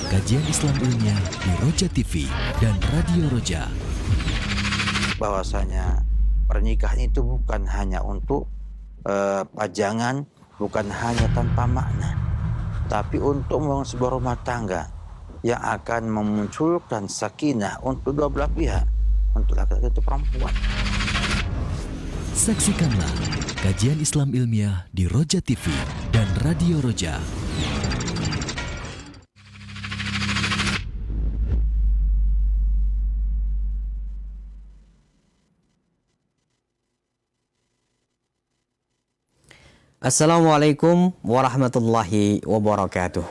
Kajian Islam ilmiah di Roja TV dan Radio Roja. Bahwasanya pernikahan itu bukan hanya untuk pajangan, bukan hanya tanpa makna, tapi untuk membangun sebuah rumah tangga yang akan memunculkan sakinah untuk dua belah pihak, untuk laki-laki itu perempuan. Saksikanlah kajian Islam ilmiah di Roja TV dan Radio Roja. Assalamualaikum warahmatullahi wabarakatuh.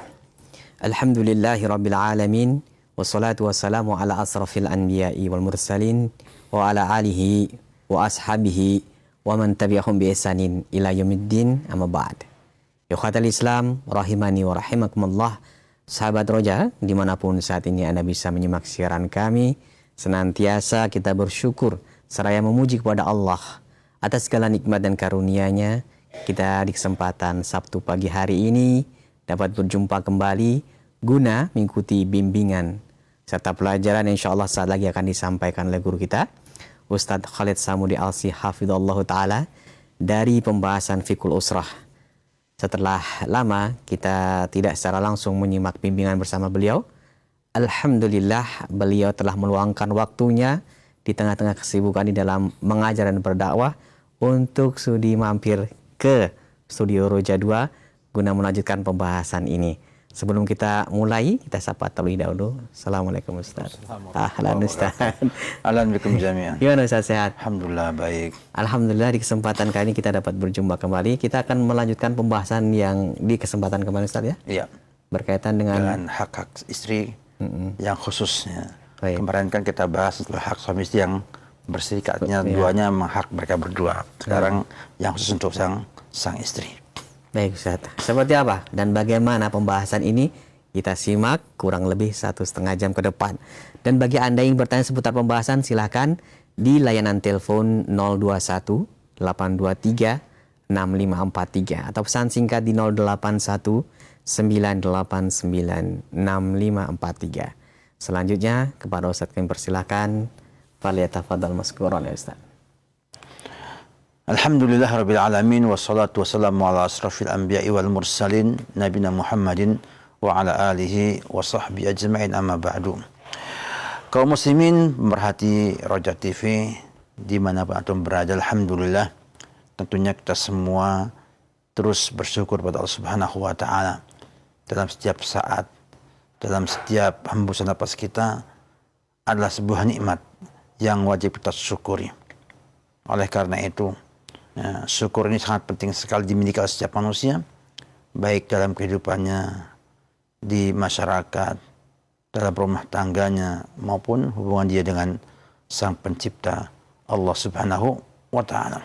Alhamdulillahi rabbil alamin. Wassalatu wassalamu ala asrafil anbiya'i wal mursalin. Wa ala alihi wa ashabihi wa man tabi'ahum bi ihsanin ila yaumiddin, amma ba'd. Ikhwatal Islam rahimani wa rahimakumullah. Sahabat Roja, dimanapun saat ini Anda bisa menyimak siaran kami, senantiasa kita bersyukur seraya memuji kepada Allah atas segala nikmat dan karunia-Nya. Kita di kesempatan Sabtu pagi hari ini dapat berjumpa kembali guna mengikuti bimbingan serta pelajaran yang insya Allah saat lagi akan disampaikan oleh guru kita Ustadz Khalid Samudi Alsi Hafidhullah Ta'ala dari pembahasan Fiqhul Usrah. Setelah lama kita tidak secara langsung menyimak bimbingan bersama beliau, alhamdulillah beliau telah meluangkan waktunya di tengah-tengah kesibukan di dalam mengajar dan berdakwah untuk sudi mampir ke Studio Roja 2 guna melanjutkan pembahasan ini. Sebelum kita mulai, kita sapa terlebih dahulu. Assalamualaikum Ustaz. Ahlan Ustaz. Ahlan bikum jami'an. Gimana Ustaz, sehat? Alhamdulillah baik. Alhamdulillah di kesempatan kali ini kita dapat berjumpa kembali. Kita akan melanjutkan pembahasan yang di kesempatan kemarin Ustaz ya? Iya. Berkaitan dengan hak-hak istri yang khususnya. Baik. Kemarin kan kita bahas tentang hak suami istri yang berserikatnya duanya hak mereka berdua. Sekarang yang khusus untuk sang istri. Baik Ustaz, seperti apa dan bagaimana pembahasan ini kita simak kurang lebih 1,5 jam ke depan. Dan bagi Anda yang bertanya seputar pembahasan, silahkan di layanan telepon 021 823 6543 atau pesan singkat di 081 989 6543. Selanjutnya kepada Ustaz kami persilahkan, faliyatafadhal maskuran ya Ustaz. Alhamdulillah rabbil alamin wassalatu wassalamu ala asrafil anbiya'i wal mursalin nabiyina Muhammadin wa ala alihi wa sahbihi ajma'in, amma ba'du. Kaum muslimin pemerhati Roja TV dimanapun antum berada, alhamdulillah tentunya kita semua terus bersyukur pada Allah Subhanahu wa taala dalam setiap saat, dalam setiap hembusan napas kita adalah sebuah nikmat yang wajib kita syukuri. Oleh karena itu, syukur ini sangat penting sekali dimiliki oleh setiap manusia, baik dalam kehidupannya di masyarakat, dalam rumah tangganya, maupun hubungan dia dengan Sang Pencipta Allah Subhanahu wa Ta'ala.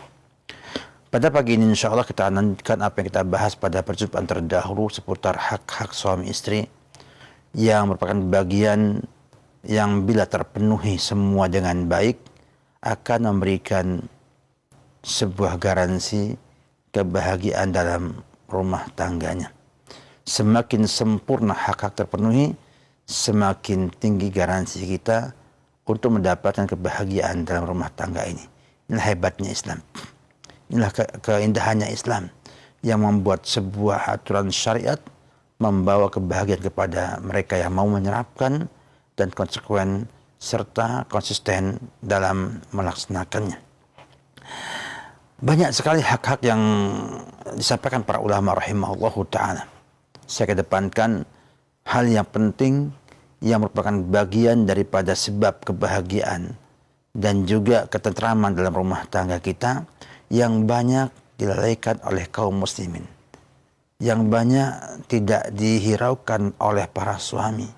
Pada pagi ini insya Allah kita lanjutkan apa yang kita bahas pada perjumpaan terdahulu seputar hak-hak suami istri yang merupakan bagian yang bila terpenuhi semua dengan baik akan memberikan sebuah garansi kebahagiaan dalam rumah tangganya. Semakin sempurna hak-hak terpenuhi, semakin tinggi garansi kita untuk mendapatkan kebahagiaan dalam rumah tangga ini. Inilah hebatnya Islam. Inilah keindahannya Islam yang membuat sebuah aturan syariat membawa kebahagiaan kepada mereka yang mau menyerapkan dan konsekuen serta konsisten dalam melaksanakannya. Banyak sekali hak-hak yang disampaikan para ulama rahimahullahu ta'ala. Saya kedepankan hal yang penting yang merupakan bagian daripada sebab kebahagiaan dan juga ketentraman dalam rumah tangga kita yang banyak dilalaikan oleh kaum muslimin, yang banyak tidak dihiraukan oleh para suami,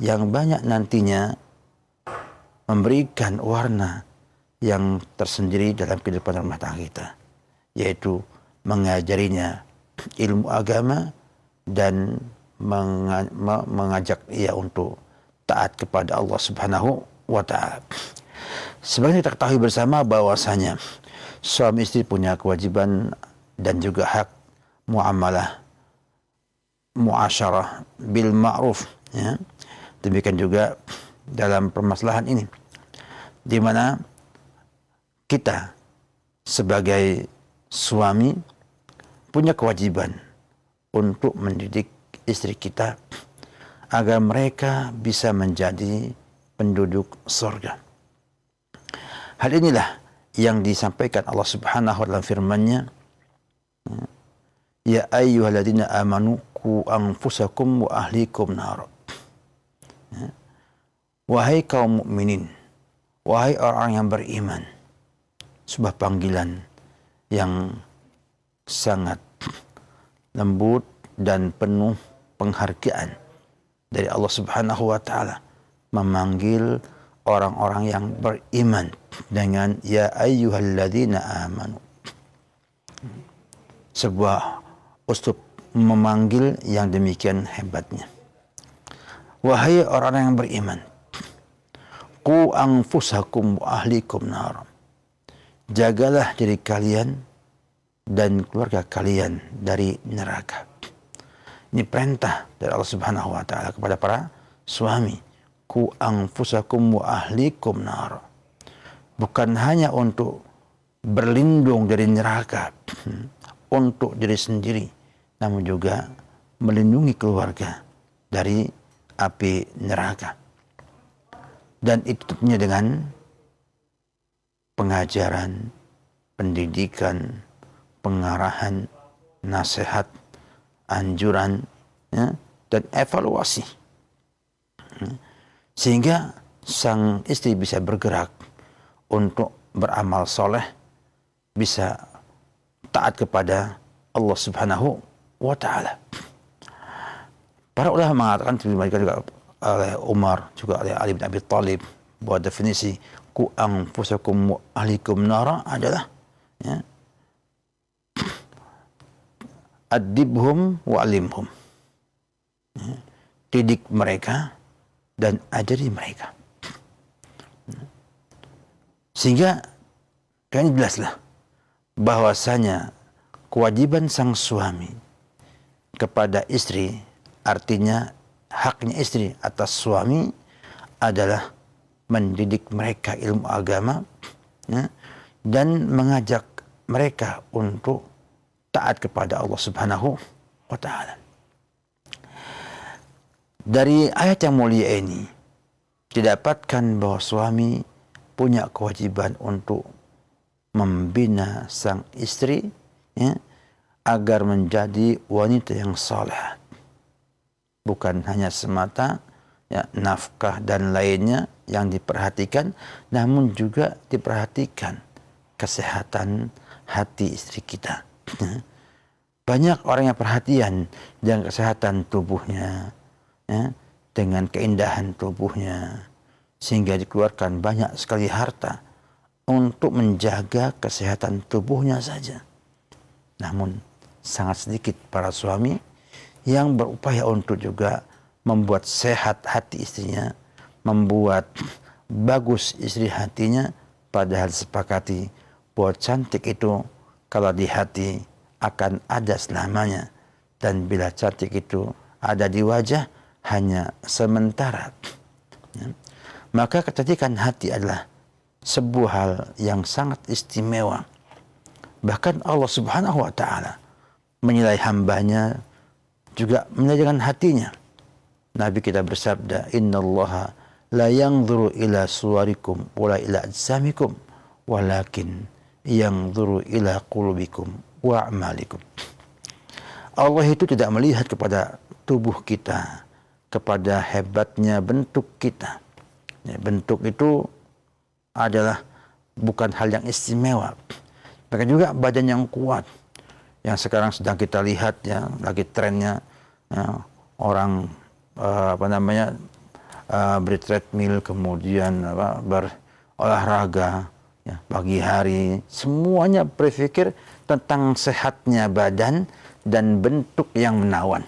yang banyak nantinya memberikan warna yang tersendiri dalam kehidupan rumah tangga kita, yaitu mengajarinya ilmu agama dan mengajak ia untuk taat kepada Allah Subhanahu wa Ta'ala. Sebenarnya kita ketahui bersama bahwasanya suami istri punya kewajiban dan juga hak muamalah muasyarah bil ma'ruf, ya. Demikian juga dalam permasalahan ini, di mana kita sebagai suami punya kewajiban untuk mendidik istri kita agar mereka bisa menjadi penduduk surga. Hal inilah yang disampaikan Allah Subhanahu wa taala firman-Nya, ya ayyuhalladzina amanu qu anfusakum wa ahlikum nar. Wahai kaum mukminin, wahai orang yang beriman. Sebuah panggilan yang sangat lembut dan penuh penghargaan dari Allah Subhanahu wa taala, memanggil orang-orang yang beriman dengan ya ayyuhalladzina amanu. Sebuah uslub memanggil yang demikian hebatnya. Wahai orang-orang yang beriman, qu anfusakum wa ahlikum nar. Jagalah diri kalian dan keluarga kalian dari neraka. Ini perintah dari Allah Subhanahu wa taala kepada para suami. Qu anfusakum wa ahlikum nar. Bukan hanya untuk berlindung dari neraka untuk diri sendiri, namun juga melindungi keluarga dari api neraka. Dan itu tentunya dengan pengajaran, pendidikan, pengarahan, nasihat, anjuran, ya, dan evaluasi. Sehingga sang istri bisa bergerak untuk beramal soleh, bisa taat kepada Allah Subhanahu wa taala. Para ulama mengatakan, diberikan juga oleh Umar, juga oleh Ali bin Abi Thalib, bahwa definisi ku anfusakum wa ahlikum nara adalah, ya, adibhum wa alimhum. Ya, didik mereka dan ajari mereka. Sehingga kan jelaslah bahwasanya kewajiban sang suami kepada istri, artinya haknya istri atas suami adalah mendidik mereka ilmu agama, ya, dan mengajak mereka untuk taat kepada Allah Subhanahu wa taala. Dari ayat yang mulia ini didapatkan bahwa suami punya kewajiban untuk membina sang istri, ya, agar menjadi wanita yang saleh. Bukan hanya semata, ya, nafkah dan lainnya yang diperhatikan, namun juga diperhatikan kesehatan hati istri kita. Banyak orang yang perhatian dengan kesehatan tubuhnya, ya, dengan keindahan tubuhnya, sehingga dikeluarkan banyak sekali harta untuk menjaga kesehatan tubuhnya saja. Namun sangat sedikit para suami yang berupaya untuk juga membuat sehat hati istrinya, membuat bagus istri hatinya, padahal disepakati bahwa cantik itu kalau di hati akan ada selamanya, dan bila cantik itu ada di wajah hanya sementara. Ya. Maka kecantikan hati adalah sebuah hal yang sangat istimewa. Bahkan Allah Subhanahu wa taala menilai hambanya juga menilai hatinya. Nabi kita bersabda, innallaha la yanzuru ila suwarikum wala ila ajsamikum walakin yanzuru ila qulubikum wa a'malikum. Allah itu tidak melihat kepada tubuh kita, kepada hebatnya bentuk kita. Ya, bentuk itu adalah bukan hal yang istimewa. Bahkan juga badan yang kuat, yang sekarang sedang kita lihat, ya, lagi trennya, ya, orang bertreadmill, kemudian berolahraga, ya, pagi hari, semuanya berpikir tentang sehatnya badan dan bentuk yang menawan.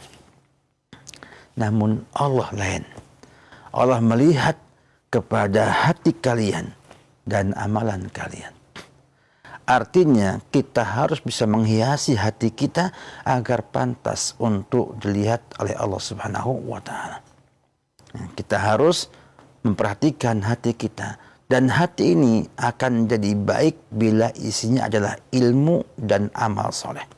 Namun Allah lain. Allah melihat kepada hati kalian dan amalan kalian. Artinya kita harus bisa menghiasi hati kita agar pantas untuk dilihat oleh Allah Subhanahu wa taala. Kita harus memperhatikan hati kita, dan hati ini akan jadi baik bila isinya adalah ilmu dan amal soleh.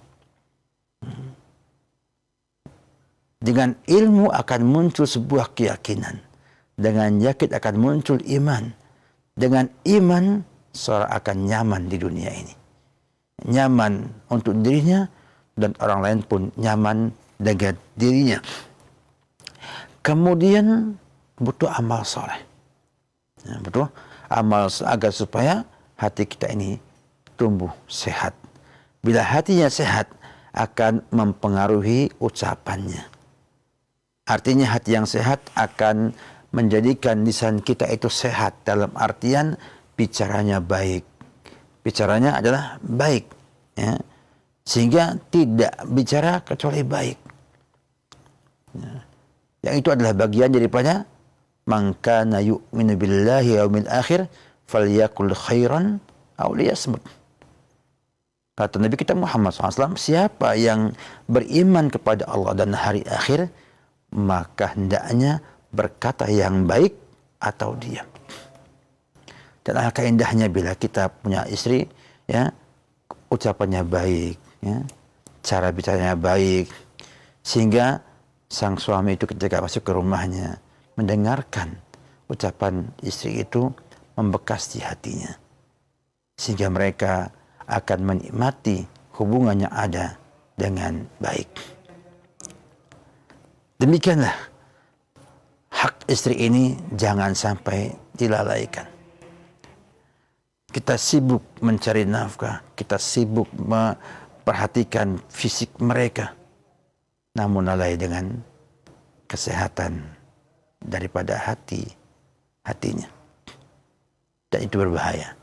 Dengan ilmu akan muncul sebuah keyakinan, dengan yakin akan muncul iman, dengan iman seorang akan nyaman di dunia ini, nyaman untuk dirinya dan orang lain pun nyaman dengan dirinya. Kemudian butuh amal soleh, butuh amal agar supaya hati kita ini tumbuh sehat. Bila hatinya sehat akan mempengaruhi ucapannya. Artinya hati yang sehat akan menjadikan lisan kita itu sehat, dalam artian bicaranya baik. Bicaranya adalah baik, ya. Sehingga tidak bicara kecuali baik. Ya. Yang itu adalah bagian daripada man kana yu'minu billahi wal yawmil akhir falyakul khairan aw liyasmut. Kata Nabi kita Muhammad SAW, siapa yang beriman kepada Allah dan hari akhir, maka hendaknya berkata yang baik atau diam. Dan alangkah indahnya bila kita punya istri, ya, ucapannya baik, ya, cara bicaranya baik, sehingga sang suami itu ketika masuk ke rumahnya mendengarkan ucapan istri itu membekas di hatinya, sehingga mereka akan menikmati hubungan yang ada dengan baik. Demikianlah hak istri ini jangan sampai dilalaikan. Kita sibuk mencari nafkah, kita sibuk memperhatikan fisik mereka, namun lalai dengan kesehatan daripada hatinya. Dan itu berbahaya.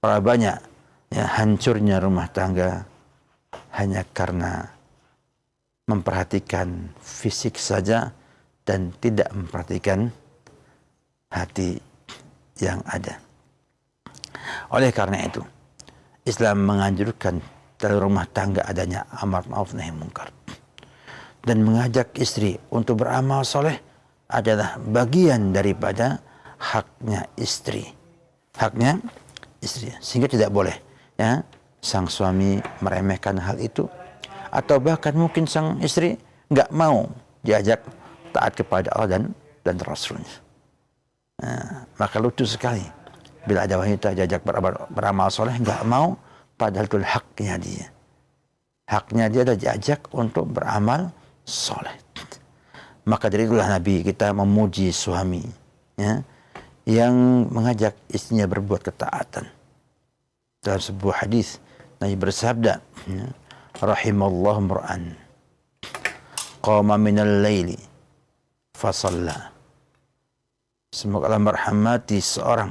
Berapa banyak ya, hancurnya rumah tangga hanya karena memperhatikan fisik saja dan tidak memperhatikan hati yang ada. Oleh karena itu, Islam menganjurkan dalam rumah tangga adanya amar ma'ruf nahi munkar. Dan mengajak istri untuk beramal soleh adalah bagian daripada haknya istri. Haknya istri. Sehingga tidak boleh, ya, sang suami meremehkan hal itu, atau bahkan mungkin sang istri nggak mau diajak taat kepada Allah dan Rasulnya. Nah, maka lucu sekali bila ada wanita diajak beramal soleh nggak mau, padahal itu haknya dia. Haknya dia adalah diajak untuk beramal soleh. Maka dari itulah Nabi kita memuji suami, ya, yang mengajak istrinya berbuat ketaatan. Dalam sebuah hadis Nabi bersabda, ya, rahimallahu mur'an qama minal laili fasalla. Semoga Allah merahmati seorang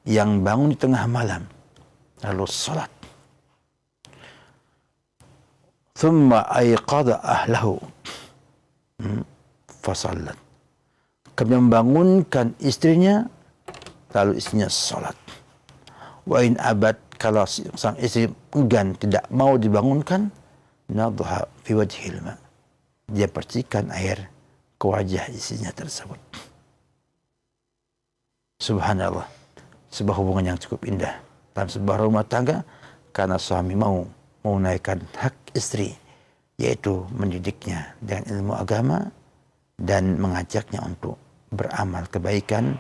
yang bangun di tengah malam lalu salat. Thumma ayqadha ahlahu fasallat. Kemudian membangunkan istrinya lalu istrinya salat. Wa in abad, kalau sang istri enggan tidak mau dibangunkan, nadha fi wajhil ma. Dia percikan air ke wajah istrinya tersebut. Subhanallah, sebuah hubungan yang cukup indah dalam sebuah rumah tangga karena suami mau menunaikan hak istri, yaitu mendidiknya dengan ilmu agama dan mengajaknya untuk beramal kebaikan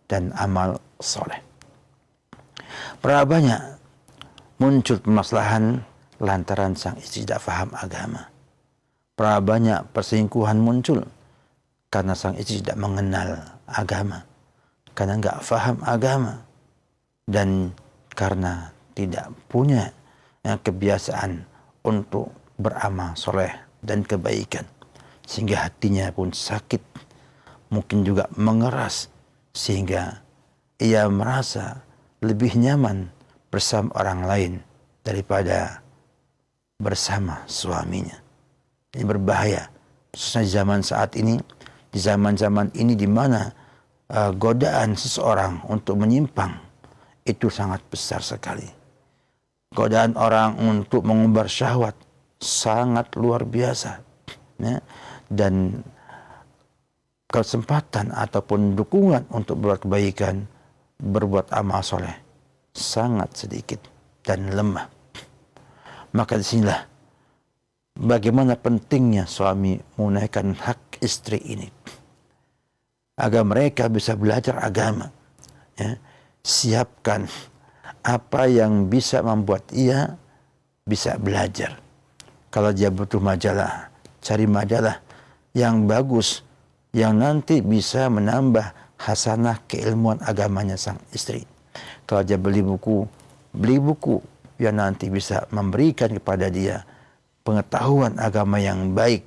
dan amal soleh. Berapa banyak muncul permasalahan lantaran sang istri tidak faham agama. Berapa banyak perselingkuhan muncul karena sang istri tidak mengenal agama, karena nggak faham agama, dan karena tidak punya kebiasaan untuk beramal soleh dan kebaikan, sehingga hatinya pun sakit, mungkin juga mengeras, sehingga ia merasa lebih nyaman bersama orang lain daripada bersama suaminya. Ini berbahaya, khususnya di zaman saat ini, di zaman-zaman ini di mana godaan seseorang untuk menyimpang itu sangat besar sekali. godaan orang untuk mengumbar syahwat sangat luar biasa, ya. Dan kesempatan ataupun dukungan untuk berbuat kebaikan, berbuat amal soleh sangat sedikit dan lemah. Maka disinilah bagaimana pentingnya suami menunaikan hak istri ini agar mereka bisa belajar agama, ya. Siapkan apa yang bisa membuat ia bisa belajar. Kalau dia butuh majalah, cari majalah yang bagus, yang nanti bisa menambah hasanah keilmuan agamanya sang istri. Kalau dia beli buku yang nanti bisa memberikan kepada dia pengetahuan agama yang baik.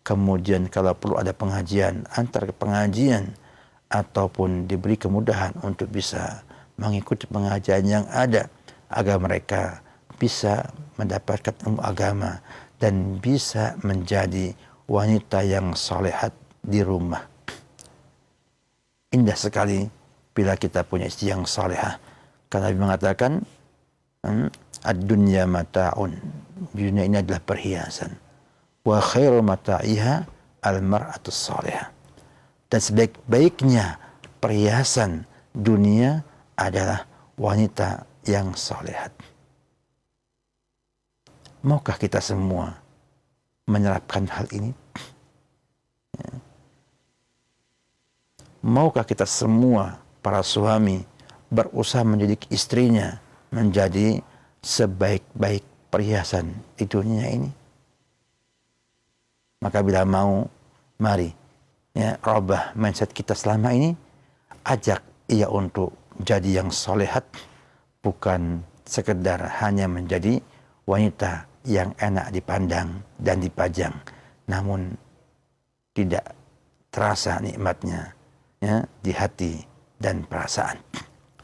Kemudian kalau perlu ada pengajian, antar ke pengajian, ataupun diberi kemudahan untuk bisa mengikuti pengajian yang ada, agar mereka bisa mendapatkan ilmu agama dan bisa menjadi wanita yang salehat di rumah. Indah sekali bila kita punya istri yang salehah. Karena Nabi mengatakan, ad-dunya mata'un. Dunia ini adalah perhiasan. Wa khairul mata'iha al-mar'atus salihah. Dan sebaik-baiknya perhiasan dunia adalah wanita yang salehat. Maukah kita semua menerapkan hal ini? Maukah kita semua para suami berusaha mendidik istrinya menjadi sebaik-baik perhiasan di dunia ini? Maka bila mau, mari, ya, rubah mindset kita selama ini. Ajak ia untuk jadi yang solehat, bukan sekedar hanya menjadi wanita yang enak dipandang dan dipajang, namun tidak terasa nikmatnya, ya, di hati dan perasaan.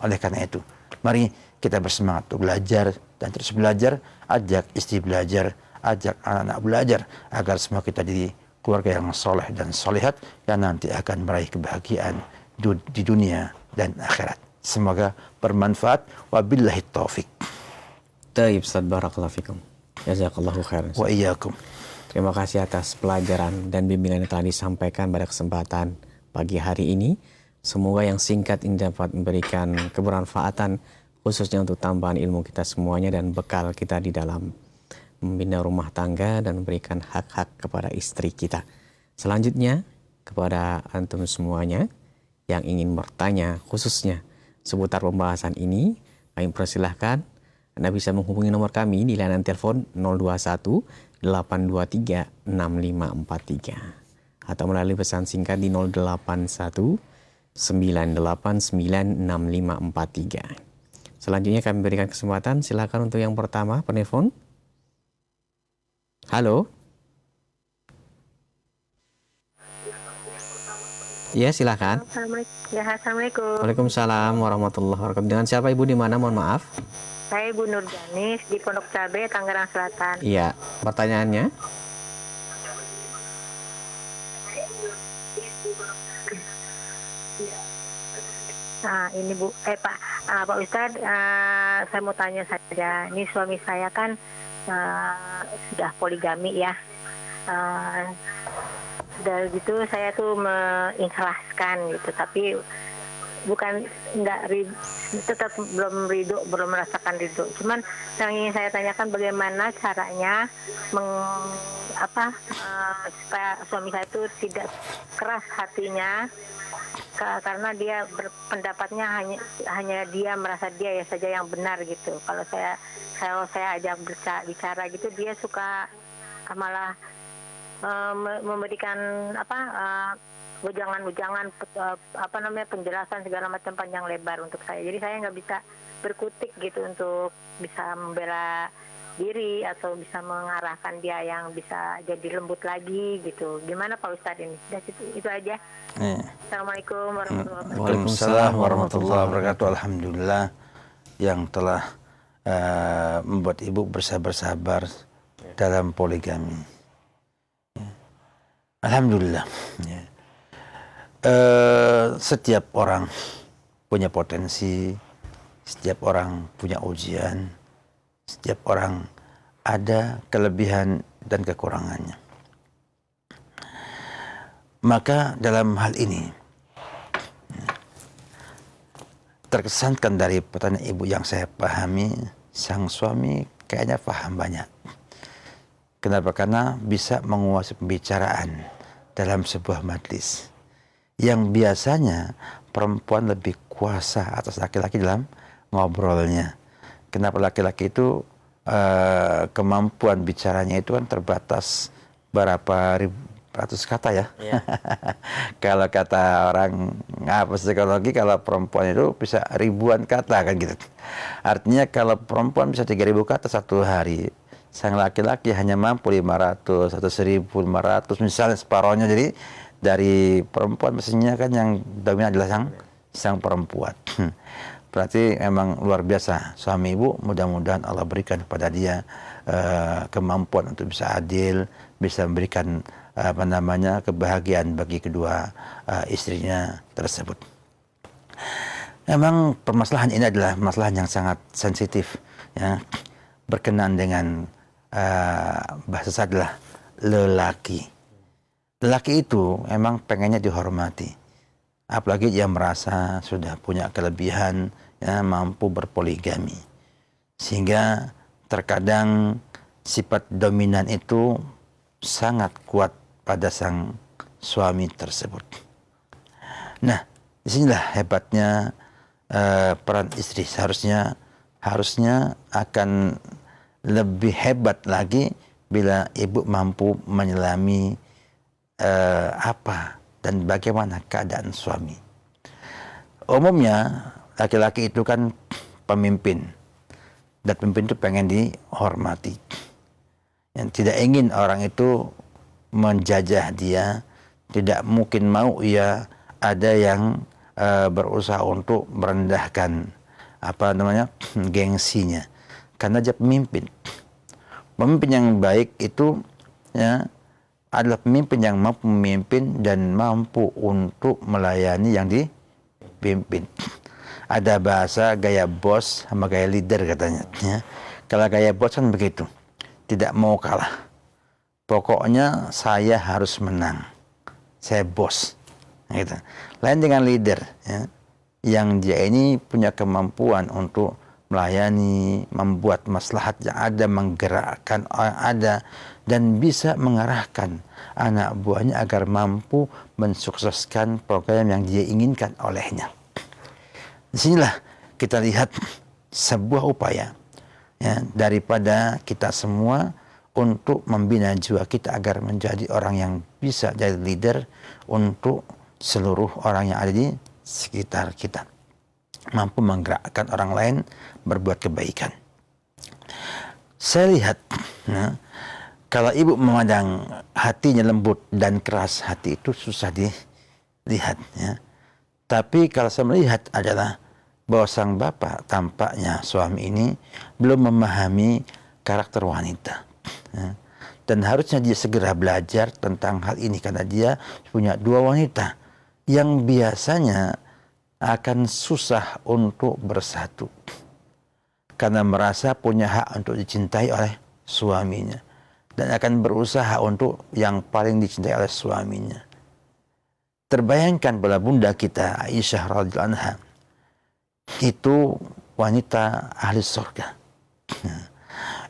Oleh karena itu, mari kita bersemangat untuk belajar dan terus belajar. Ajak istri belajar, ajak anak-anak belajar, agar semua kita jadi keluarga yang soleh dan solehat yang nanti akan meraih kebahagiaan di dunia dan akhirat. Semoga bermanfaat. Wabillahi taufik. Taib, Ustaz, barakallahu fikum. Jazakallahu khairan. Wa iyyakum. Terima kasih atas pelajaran dan bimbingan yang telah disampaikan pada kesempatan pagi hari ini. Semoga yang singkat ini dapat memberikan kebermanfaatan, khususnya untuk tambahan ilmu kita semuanya dan bekal kita di dalam membina rumah tangga dan memberikan hak-hak kepada istri kita. Selanjutnya, kepada antum semuanya yang ingin bertanya khususnya seputar pembahasan ini, kami persilahkan Anda bisa menghubungi nomor kami di layanan telepon 021 823 6543 atau melalui pesan singkat di 081 989 6543. Selanjutnya kami berikan kesempatan, silakan untuk yang pertama penelpon. Halo. Ya, silakan. Assalamualaikum. Waalaikumsalam warahmatullahi wabarakatuh. Dengan siapa Ibu, di mana, mohon maaf? Saya Ibu Nurjanis di Pondok Cabe, Tangerang Selatan. Iya, pertanyaannya? Nah, ini Pak Ustadz, saya mau tanya saja. Ini suami saya kan sudah poligami ya. Dari gitu saya tuh mengikhlaskan gitu, tapi tetap belum merasakan ridho. Cuman yang ingin saya tanyakan, bagaimana caranya supaya suami saya itu tidak keras hatinya, karena dia berpendapatnya hanya dia merasa dia ya saja yang benar gitu. Kalau saya ajak bicara gitu, dia suka malah memberikan wejangan-wejangan penjelasan segala macam panjang lebar untuk saya. Jadi saya nggak bisa berkutik gitu untuk bisa membela diri atau bisa mengarahkan dia yang bisa jadi lembut lagi gitu. Gimana Pak Ustadz ini? Itu aja. Assalamualaikum warahmatullahi wabarakatuh. Waalaikumsalam warahmatullahi wabarakatuh. Alhamdulillah yang telah membuat ibu bersabar-sabar dalam poligami. Alhamdulillah. Setiap orang punya potensi, setiap orang punya ujian, Setiap orang ada kelebihan dan kekurangannya. Maka dalam hal ini terkesankan dari pertanyaan ibu yang saya pahami, sang suami kayaknya paham banyak. Kenapa? Karena bisa menguasai pembicaraan dalam sebuah majlis. Yang biasanya perempuan lebih kuasa atas laki-laki dalam ngobrolnya. Kenapa laki-laki itu kemampuan bicaranya itu kan terbatas berapa ratus kata ya. Kalau kata orang psikologi, kalau perempuan itu bisa ribuan kata kan gitu. Artinya kalau perempuan bisa 3.000 kata satu hari, sang laki-laki hanya mampu 500 atau 1.500 misalnya separohnya. Jadi dari perempuan mestinya kan yang dominan adalah sang perempuan. Berarti memang luar biasa suami ibu. Mudah-mudahan Allah berikan kepada dia kemampuan untuk bisa adil, bisa memberikan kebahagiaan bagi kedua istrinya tersebut. Memang permasalahan ini adalah masalah yang sangat sensitif, ya, berkenaan dengan bahasa saya adalah lelaki. Lelaki itu memang pengennya dihormati, apalagi dia merasa sudah punya kelebihan, ya, mampu berpoligami, sehingga terkadang sifat dominan itu sangat kuat pada sang suami tersebut. Nah, disinilah hebatnya peran istri. Harusnya akan lebih hebat lagi bila ibu mampu menyelami apa dan bagaimana keadaan suami. Umumnya laki-laki itu kan pemimpin, dan pemimpin itu pengen dihormati. Yang tidak ingin orang itu menjajah dia, tidak mungkin mau ia ada yang berusaha untuk merendahkan gengsinya, karena dia pemimpin. Pemimpin yang baik itu, ya, adalah pemimpin yang mampu memimpin dan mampu untuk melayani yang dipimpin. Ada bahasa gaya bos sama gaya leader katanya, ya. Kalau gaya bos kan begitu, tidak mau kalah. Pokoknya saya harus menang. Saya bos. Gitu. Lain dengan leader, ya, yang dia ini punya kemampuan untuk melayani, membuat maslahat yang ada, menggerakkan orang ada, dan bisa mengarahkan anak buahnya agar mampu mensukseskan program yang dia inginkan olehnya. Disinilah kita lihat sebuah upaya, ya, daripada kita semua untuk membina jiwa kita agar menjadi orang yang bisa jadi leader untuk seluruh orang yang ada di sekitar kita, mampu menggerakkan orang lain berbuat kebaikan. Saya lihat, ya, kalau ibu memandang hatinya lembut dan keras, hati itu susah dilihat, ya. Tapi kalau saya melihat adalah bahwa sang bapak, tampaknya suami ini belum memahami karakter wanita, ya. Dan harusnya dia segera belajar tentang hal ini, karena dia punya dua wanita yang biasanya akan susah untuk bersatu karena merasa punya hak untuk dicintai oleh suaminya, dan akan berusaha untuk yang paling dicintai oleh suaminya. Terbayangkan pada bunda kita Aisyah radhiyallahu anha, itu wanita ahli surga.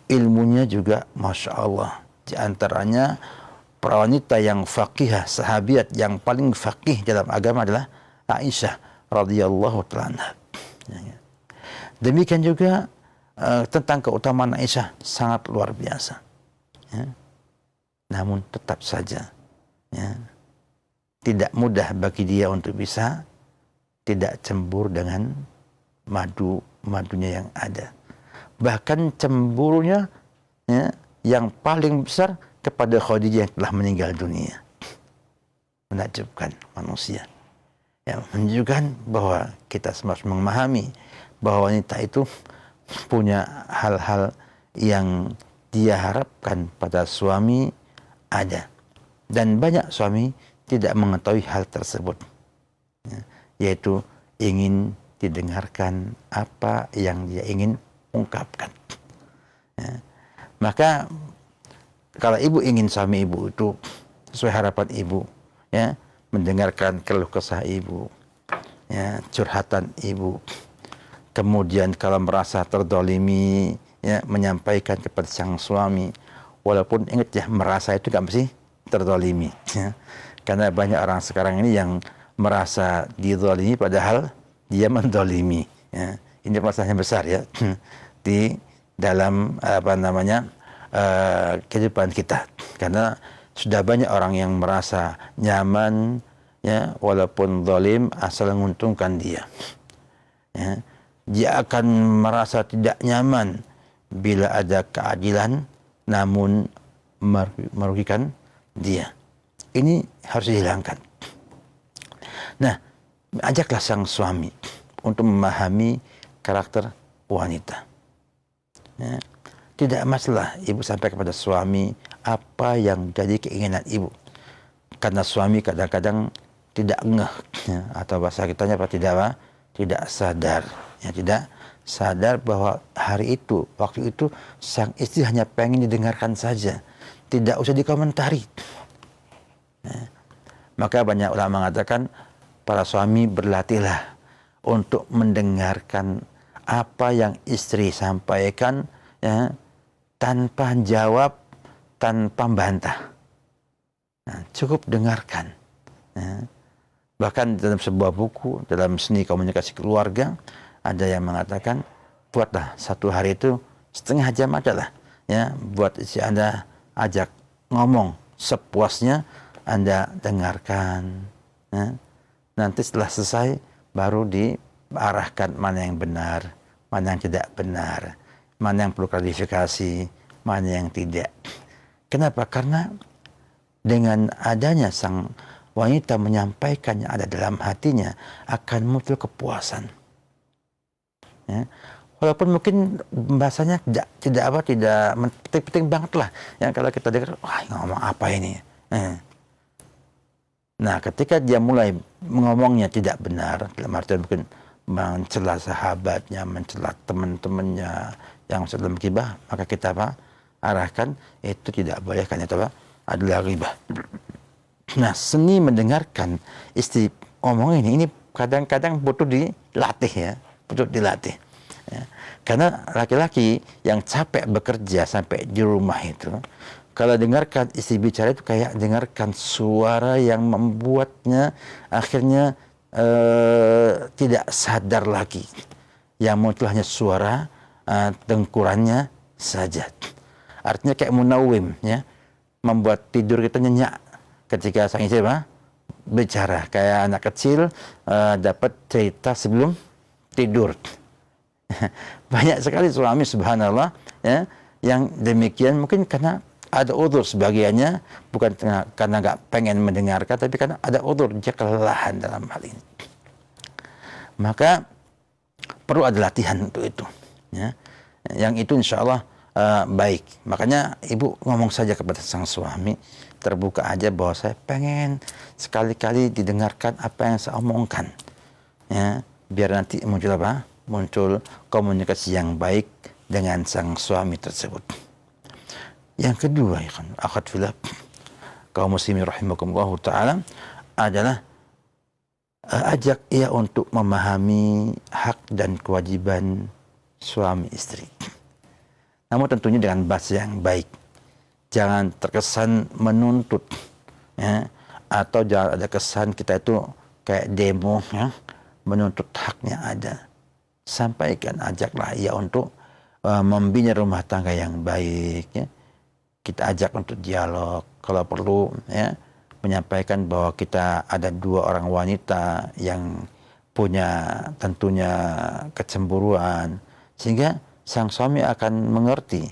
Ilmunya juga Masya Allah. Di antaranya para wanita yang faqihah, sahabiat yang paling faqih dalam agama adalah Aisyah radhiyallahu ta'ala. Demikian juga tentang keutamaan Aisyah sangat luar biasa, ya. Namun tetap saja, ya, tidak mudah bagi dia untuk bisa tidak cemburu dengan madunya yang ada. Bahkan cemburunya, ya, yang paling besar kepada Khadijah yang telah meninggal dunia. Menakjubkan manusia. Ya, menunjukkan bahwa kita semua harus memahami bahwa wanita itu punya hal-hal yang dia harapkan pada suami ada. Dan banyak suami tidak mengetahui hal tersebut, ya, yaitu ingin didengarkan apa yang dia ingin ungkapkan. Ya. Maka kalau ibu ingin suami ibu itu sesuai harapan ibu, ya, mendengarkan keluh kesah ibu, ya, curhatan ibu, kemudian kalau merasa terdolimi, ya, menyampaikan kepada sang suami, walaupun ingat ya, merasa itu gak mesti terdolimi, ya. Karena banyak orang sekarang ini yang merasa didolimi padahal dia mendolimi, ya. Ini masalahnya besar, ya, di dalam kehidupan kita, karena sudah banyak orang yang merasa nyaman, ya, walaupun zalim asal menguntungkan dia, ya. Dia akan merasa tidak nyaman bila ada keadilan namun merugikan dia. Ini harus dihilangkan. Nah, ajaklah sang suami untuk memahami karakter wanita, ya. Tidak masalah ibu sampai kepada suami apa yang jadi keinginan ibu. Karena suami kadang-kadang tidak ngeh, ya, atau bahasa kitanya tidak sadar. Ya, tidak sadar bahwa hari itu, waktu itu sang istri hanya pengen didengarkan saja, tidak usah dikomentari. Ya. Maka banyak ulama mengatakan para suami berlatihlah untuk mendengarkan apa yang istri sampaikan, ya, tanpa jawab, tanpa bantah. Nah, cukup dengarkan. Ya. Bahkan dalam sebuah buku, dalam seni komunikasi keluarga, ada yang mengatakan, buatlah satu hari itu setengah jam aja lah, ya, buat istri Anda, ajak ngomong sepuasnya, Anda dengarkan. Ya. Nanti setelah selesai, baru diarahkan mana yang benar, mana yang tidak benar, mana yang perlu klarifikasi, mana yang tidak. Kenapa? Karena dengan adanya sang wanita menyampaikan yang ada dalam hatinya, akan muncul kepuasan. Ya. Walaupun mungkin bahasanya tidak penting banget lah. Ya, kalau kita dengar, wah, ngomong apa ini? Nah, ketika dia mulai ngomongnya tidak benar, dalam artian mungkin mencela sahabatnya, mencela teman-temannya yang sedang gibah, maka kita arahkan itu tidak boleh, kan itu adalah ghibah. Nah, seni mendengarkan istri ngomong ini kadang-kadang butuh dilatih, ya, butuh dilatih. Ya. Karena laki-laki yang capek bekerja sampai di rumah itu, kalau dengarkan istri bicara itu kayak dengarkan suara yang membuatnya akhirnya tidak sadar lagi. Yang muncul hanya suara dengkurannya saja. Artinya kayak munawim, ya, membuat tidur kita nyenyak ketika sang istri bicara, kayak anak kecil dapat cerita sebelum tidur. Banyak sekali suami, subhanallah, ya, yang demikian, mungkin karena ada udzur sebagiannya, bukan karena nggak pengen mendengarkan, tapi karena ada udzur, dia kelelahan dalam hal ini. Maka perlu ada latihan untuk itu, ya. Yang itu insya Allah baik. Makanya ibu ngomong saja kepada sang suami, terbuka aja bahwa saya pengen sekali-kali didengarkan apa yang saya omongkan, ya, biar nanti muncul muncul komunikasi yang baik dengan sang suami tersebut. Yang kedua, ya kan, akhwat fillah, kaum muslimin rahimakumullah taala, adalah ajak ia untuk memahami hak dan kewajiban suami istri. Namun tentunya dengan bahasa yang baik. Jangan terkesan menuntut, ya, atau jangan ada kesan kita itu kayak demo, ya, menuntut haknya ada. Sampaikan, ajaklah ia untuk membina rumah tangga yang baik, ya. Kita ajak untuk dialog, kalau perlu, ya, menyampaikan bahwa kita ada dua orang wanita yang punya tentunya kecemburuan, sehingga sang suami akan mengerti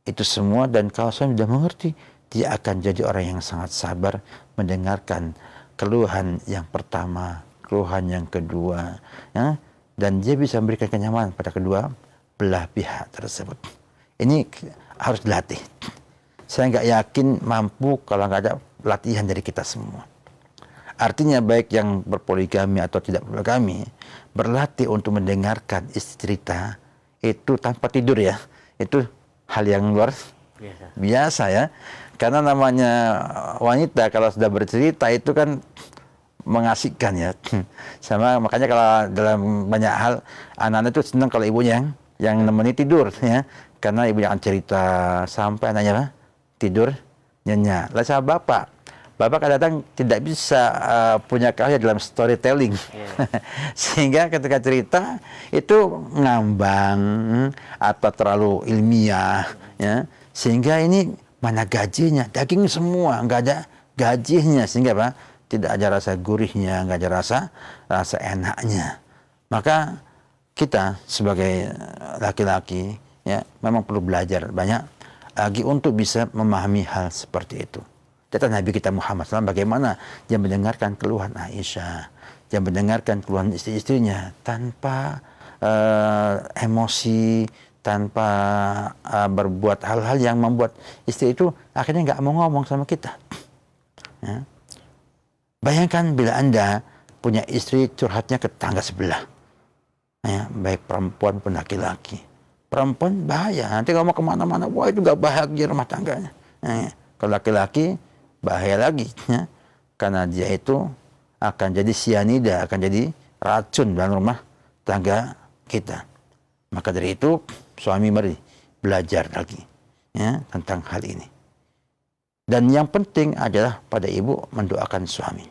itu semua, dan kalau suami sudah mengerti, dia akan jadi orang yang sangat sabar mendengarkan keluhan yang pertama, keluhan yang kedua, ya, dan dia bisa memberikan kenyamanan pada kedua belah pihak tersebut. Ini harus dilatih. Saya nggak yakin mampu kalau nggak ada latihan dari kita semua. Artinya baik yang berpoligami atau tidak berpoligami, berlatih untuk mendengarkan istri cerita itu tanpa tidur, ya. Itu hal yang luar biasa ya. Karena namanya wanita kalau sudah bercerita itu kan mengasihkan ya. Sama makanya kalau dalam banyak hal anak-anak itu senang kalau ibunya yang nemeni tidur ya. Karena ibunya akan cerita sampai anaknya apa? Tidur nyenyak. Lah sama bapak kadang-kadang tidak bisa punya keahlian dalam storytelling. Sehingga ketika cerita itu ngambang atau terlalu ilmiah ya. Sehingga ini mana gajinya, daging semua, nggak ada gajinya, sehingga apa? Tidak ada rasa gurihnya, nggak ada rasa enaknya. Maka kita sebagai laki-laki ya memang perlu belajar banyak lagi untuk bisa memahami hal seperti itu. Data Nabi kita Muhammad SAW bagaimana dia mendengarkan keluhan Aisyah, dia mendengarkan keluhan istri-istrinya tanpa emosi, tanpa berbuat hal-hal yang membuat istri itu akhirnya nggak mau ngomong sama kita. Ya. Bayangkan bila Anda punya istri curhatnya ke tangga sebelah, ya, baik perempuan pun laki-laki. Perempuan bahaya, nanti kalau mau kemana-mana, wah itu nggak bahagia rumah tangganya. Ya. Kalau laki-laki bahaya lagi, ya. Karena dia itu akan jadi sianida, akan jadi racun dalam rumah tangga kita. Maka dari itu suami mari belajar lagi ya tentang hal ini. Dan yang penting adalah pada ibu mendoakan suami.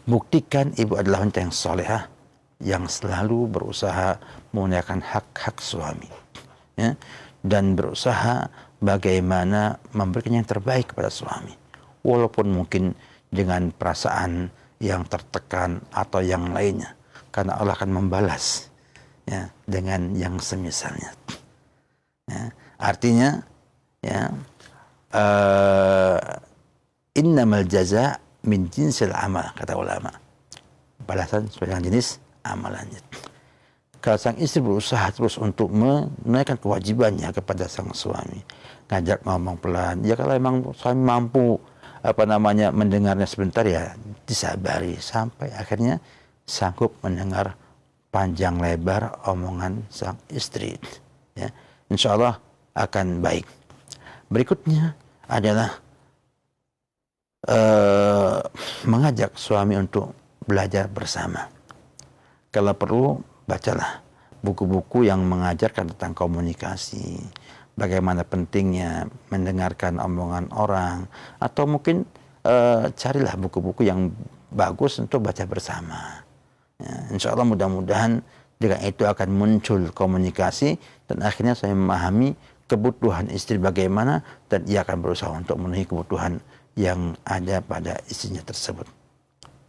Buktikan ibu adalah wanita yang solehah, yang selalu berusaha menunaikan hak-hak suami. Ya, dan berusaha bagaimana memberikan yang terbaik kepada suami. Walaupun mungkin dengan perasaan yang tertekan atau yang lainnya. Karena Allah akan membalas ya, dengan yang semisalnya. Ya, artinya ya innamal jaza min jinsil amal, kata ulama. Balasan sesuai dengan jenis amalannya. Kalau sang istri berusaha terus untuk menunaikan kewajibannya kepada sang suami, ngajak ngomong pelan. Ya kalau memang suami mampu mendengarnya sebentar ya disabari sampai akhirnya sanggup mendengar panjang lebar omongan sang istri. Ya, insya Allah akan baik. Berikutnya adalah mengajak suami untuk belajar bersama. Kalau perlu, bacalah buku-buku yang mengajarkan tentang komunikasi, bagaimana pentingnya mendengarkan omongan orang, atau mungkin carilah buku-buku yang bagus untuk baca bersama. Ya, insya Allah mudah-mudahan dengan itu akan muncul komunikasi dan akhirnya saya memahami kebutuhan istri bagaimana dan ia akan berusaha untuk memenuhi kebutuhan yang ada pada istrinya tersebut.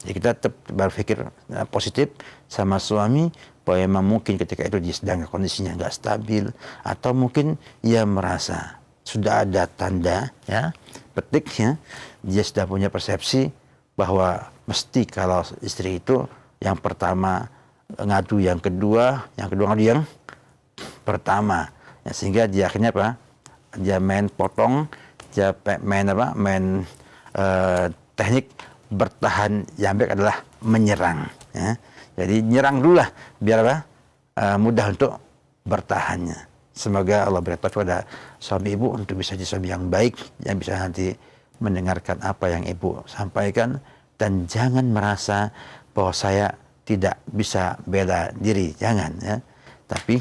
Jadi kita tetap berpikir positif sama suami bahwa memang mungkin ketika itu dia sedang kondisinya nggak stabil atau mungkin ia merasa sudah ada tanda ya petik ya dia sudah punya persepsi bahwa mesti kalau istri itu yang pertama ngadu yang kedua ngadu yang pertama ya, sehingga dia akhirnya apa dia main potong dia main teknik bertahan yang baik adalah menyerang ya. Jadi nyerang dulu lah biar apa mudah untuk bertahannya. Semoga Allah beri taufik pada suami ibu untuk bisa jadi suami yang baik yang bisa nanti mendengarkan apa yang ibu sampaikan dan jangan merasa bahwa saya tidak bisa bela diri, jangan ya. Tapi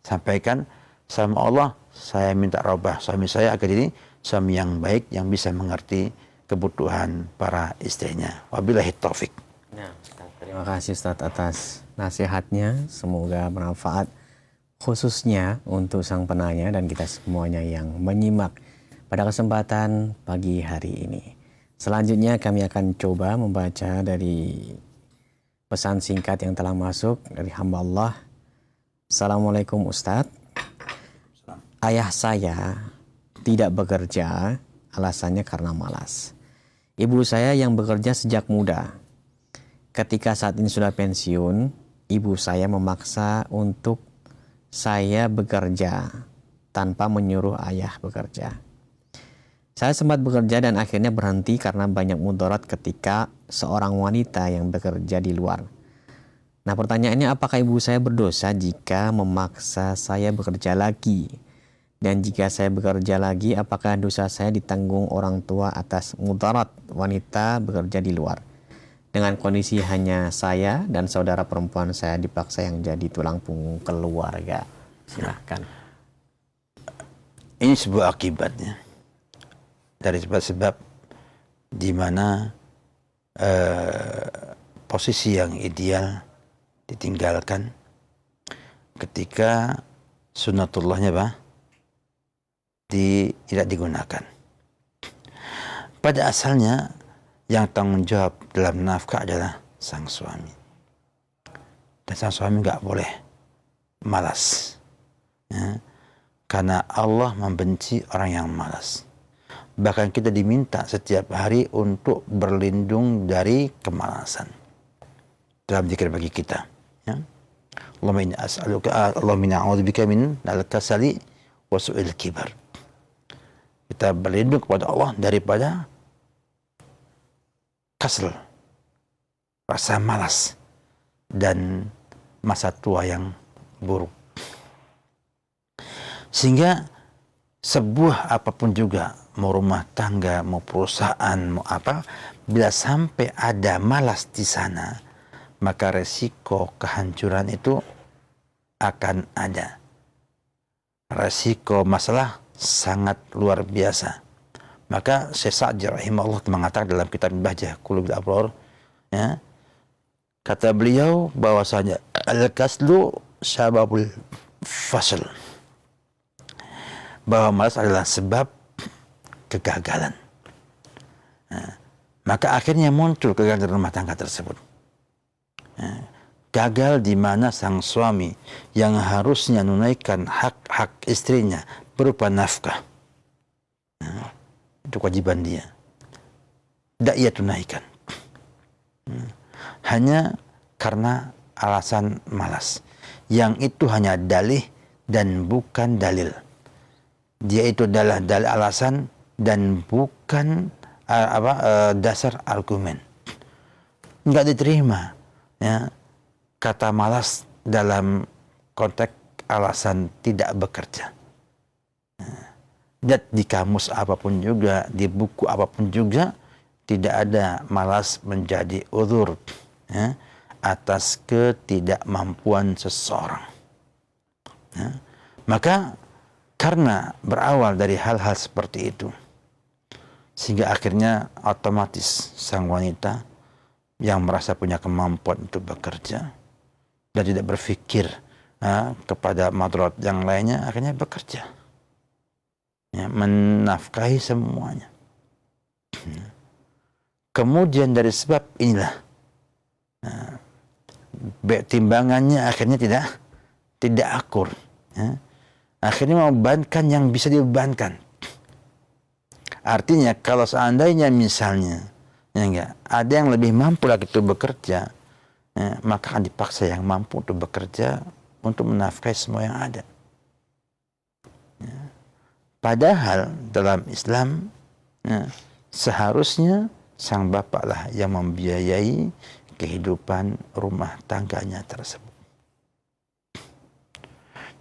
sampaikan sama Allah, saya minta robah suami saya agar jadi suami yang baik yang bisa mengerti kebutuhan para istrinya. Wabillahi taufik. Nah, terima kasih Ustaz atas nasihatnya. Semoga bermanfaat khususnya untuk sang penanya dan kita semuanya yang menyimak pada kesempatan pagi hari ini. Selanjutnya kami akan coba membaca dari pesan singkat yang telah masuk dari hamba Allah. Assalamualaikum Ustaz. Ayah saya tidak bekerja, alasannya karena malas. Ibu saya yang bekerja sejak muda. Ketika saat ini sudah pensiun, ibu saya memaksa untuk saya bekerja tanpa menyuruh ayah bekerja. Saya sempat bekerja dan akhirnya berhenti karena banyak mudarat ketika seorang wanita yang bekerja di luar. Nah, pertanyaannya apakah ibu saya berdosa jika memaksa saya bekerja lagi? Dan jika saya bekerja lagi, apakah dosa saya ditanggung orang tua atas mudarat wanita bekerja di luar? Dengan kondisi hanya saya dan saudara perempuan saya dipaksa yang jadi tulang punggung keluarga. Silahkan. Ini sebuah akibatnya dari sebab-sebab di mana posisi yang ideal ditinggalkan ketika sunnatullahnya tidak digunakan. Pada asalnya yang tanggung jawab dalam nafkah adalah sang suami, dan sang suami nggak boleh malas, ya. Karena Allah membenci orang yang malas. Bahkan kita diminta setiap hari untuk berlindung dari kemalasan dalam zikir bagi kita, ya. Allahumma inni as'aluka, Allahumma inni a'udzubika min al-kasali wa su'il kibar. Kita berlindung kepada Allah daripada kasal, rasa malas, dan masa tua yang buruk. Sehingga sebuah apapun juga, mau rumah tangga, mau perusahaan, mau apa, bila sampai ada malas di sana, maka resiko kehancuran itu akan ada. Resiko masalah sangat luar biasa. Maka Syekh Sa'di rahimahullah mengatakan dalam kitab Bahjah Qulubil Abror, ya, kata beliau bahwasanya al-kaslu sababul fasl, bahwa malas adalah sebab kegagalan. Nah, maka akhirnya muncul kegagalan rumah tangga tersebut. Nah, gagal di mana sang suami yang harusnya menunaikan hak-hak istrinya berupa nafkah. Nah, itu kewajiban dia. Tidak ia tunaikan. Hanya karena alasan malas. Yang itu hanya dalih dan bukan dalil. Dia itu adalah dalil alasan dan bukan dasar argumen. Enggak diterima, ya, kata malas dalam konteks alasan tidak bekerja. Dan di kamus apapun juga, di buku apapun juga, tidak ada malas menjadi uzur, ya, atas ketidakmampuan seseorang. Ya. Maka karena berawal dari hal-hal seperti itu, sehingga akhirnya otomatis sang wanita yang merasa punya kemampuan untuk bekerja dan tidak berpikir kepada madharat yang lainnya, akhirnya bekerja, ya, menafkahi semuanya. Kemudian dari sebab inilah timbangannya akhirnya tidak akur, ya. Akhirnya membebankan yang bisa dibebankan. Artinya kalau seandainya misalnya, ya enggak, ada yang lebih mampu lagi untuk bekerja, ya, maka akan dipaksa yang mampu untuk bekerja untuk menafkahi semua yang ada. Ya. Padahal dalam Islam, ya, seharusnya sang bapaklah yang membiayai kehidupan rumah tangganya tersebut.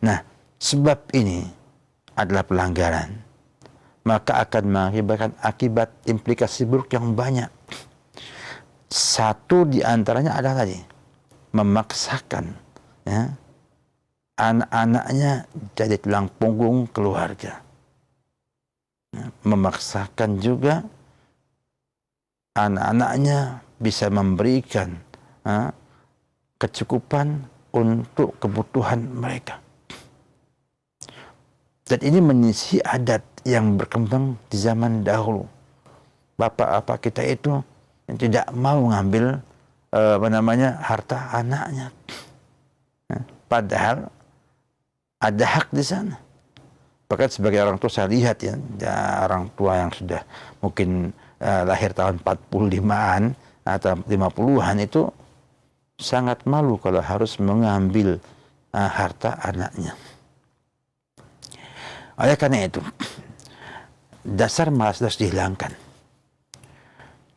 Nah, sebab ini adalah pelanggaran, maka akan mengakibatkan implikasi buruk yang banyak. Satu di antaranya adalah tadi, memaksakan, ya, anak-anaknya jadi tulang punggung keluarga. Ya, memaksakan juga anak-anaknya bisa memberikan kecukupan untuk kebutuhan mereka. Dan ini menyisi adat yang berkembang di zaman dahulu. Bapak-bapak kita itu yang tidak mau mengambil harta anaknya. Padahal ada hak di sana. Bahkan sebagai orang tua saya lihat, ya, orang tua yang sudah mungkin lahir tahun 45-an atau 50-an itu sangat malu kalau harus mengambil harta anaknya. Oleh karena itu, dasar malas harus dihilangkan.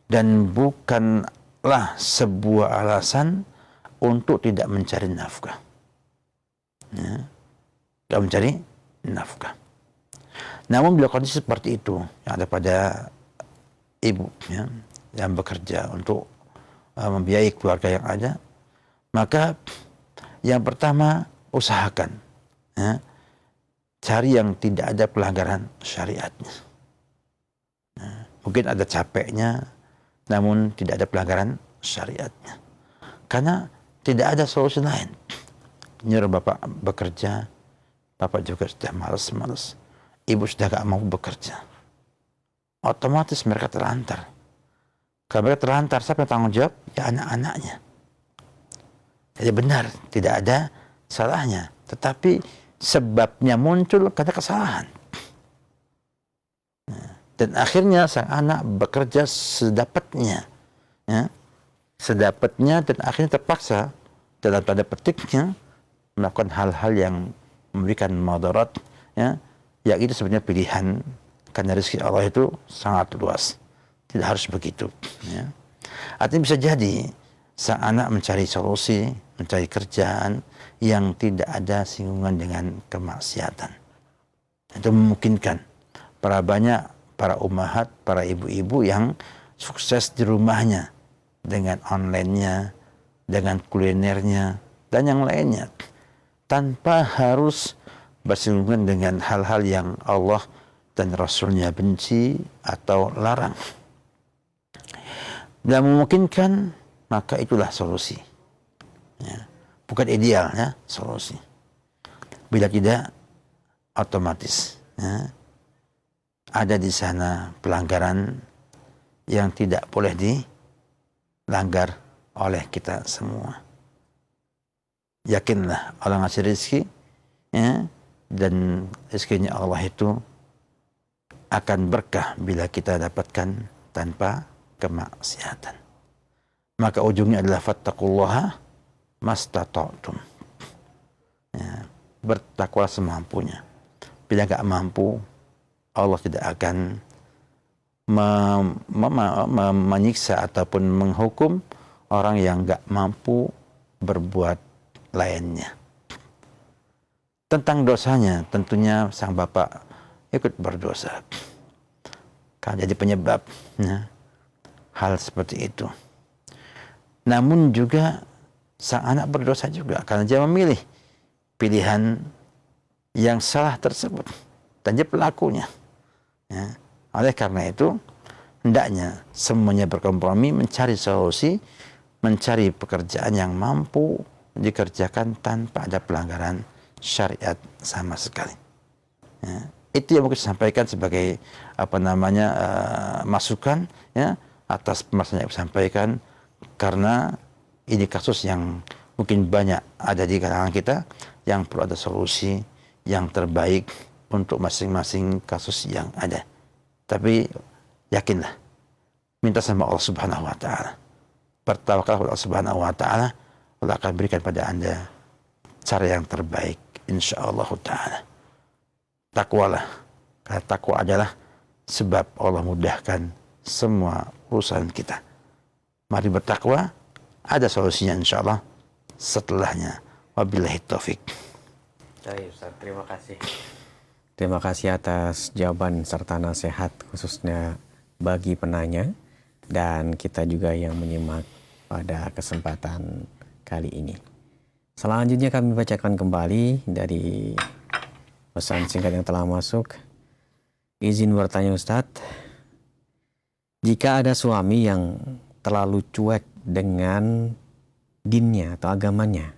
Dan bukanlah sebuah alasan untuk tidak mencari nafkah. Ya, tidak mencari nafkah. Namun bila kondisi seperti itu yang ada pada ibu ya, yang bekerja untuk membiayai keluarga yang ada, maka yang pertama usahakan ya, cari yang tidak ada pelanggaran syariatnya. Mungkin ada capeknya, namun tidak ada pelanggaran syariatnya. Karena tidak ada solusi lain. Nyuruh bapak bekerja, bapak juga sudah malas-malas. Ibu sudah gak mau bekerja. Otomatis mereka terlantar. Kalau mereka terlantar, siapa yang tanggung jawab? Ya anak-anaknya. Jadi benar, tidak ada salahnya. Tetapi sebabnya muncul karena kesalahan. Dan akhirnya sang anak bekerja sedapatnya. Ya, sedapatnya dan akhirnya terpaksa dalam tanda petiknya melakukan hal-hal yang memberikan madarat. Ya, yang itu sebenarnya pilihan. Karena rezeki Allah itu sangat luas. Tidak harus begitu. Ya. Artinya bisa jadi sang anak mencari solusi, mencari kerjaan yang tidak ada singgungan dengan kemaksiatan. Itu memungkinkan para ummahat, para ibu-ibu yang sukses di rumahnya dengan online-nya, dengan kulinernya, dan yang lainnya. Tanpa harus bersinggungan dengan hal-hal yang Allah dan Rasulnya benci atau larang. Bila memungkinkan, maka itulah solusi. Ya. Bukan ideal, ya, solusi. Bila tidak, otomatis ya, ada di sana pelanggaran yang tidak boleh dilanggar oleh kita semua. Yakinlah Allah ngasih rezeki, ya, dan rezekinya Allah itu akan berkah bila kita dapatkan tanpa kemaksiatan. Maka ujungnya adalah fattaqullaha mastata'tum. Ya, bertakwa semampunya. Bila enggak mampu, Allah tidak akan menyiksa ataupun menghukum orang yang enggak mampu berbuat lainnya. Tentang dosanya, tentunya sang bapak ikut berdosa. Karena jadi penyebab ya, hal seperti itu. Namun juga sang anak berdosa juga karena dia memilih pilihan yang salah tersebut dan dia pelakunya. Ya. Oleh karena itu hendaknya semuanya berkompromi mencari solusi, mencari pekerjaan yang mampu dikerjakan tanpa ada pelanggaran syariat sama sekali. Ya. Itu yang mungkin disampaikan sebagai masukan ya atas pembahasan yang disampaikan, karena ini kasus yang mungkin banyak ada di kalangan kita yang perlu ada solusi yang terbaik untuk masing-masing kasus yang ada. Tapi yakinlah, minta sama Allah Subhanahu wa taala. Bertawakallah kepada Allah Subhanahu wa taala, Allah akan berikan pada Anda cara yang terbaik insyaallah taala. Takwalah. Karena takwa adalah sebab Allah mudahkan semua urusan kita. Mari bertakwa, ada solusinya insyaallah setelahnya. Wabillahi taufik. Baik, Ustaz, terima kasih. Terima kasih atas jawaban serta nasihat khususnya bagi penanya dan kita juga yang menyimak pada kesempatan kali ini. Selanjutnya kami bacakan kembali dari pesan singkat yang telah masuk. Izin bertanya Ustadz, jika ada suami yang terlalu cuek dengan dinnya atau agamanya,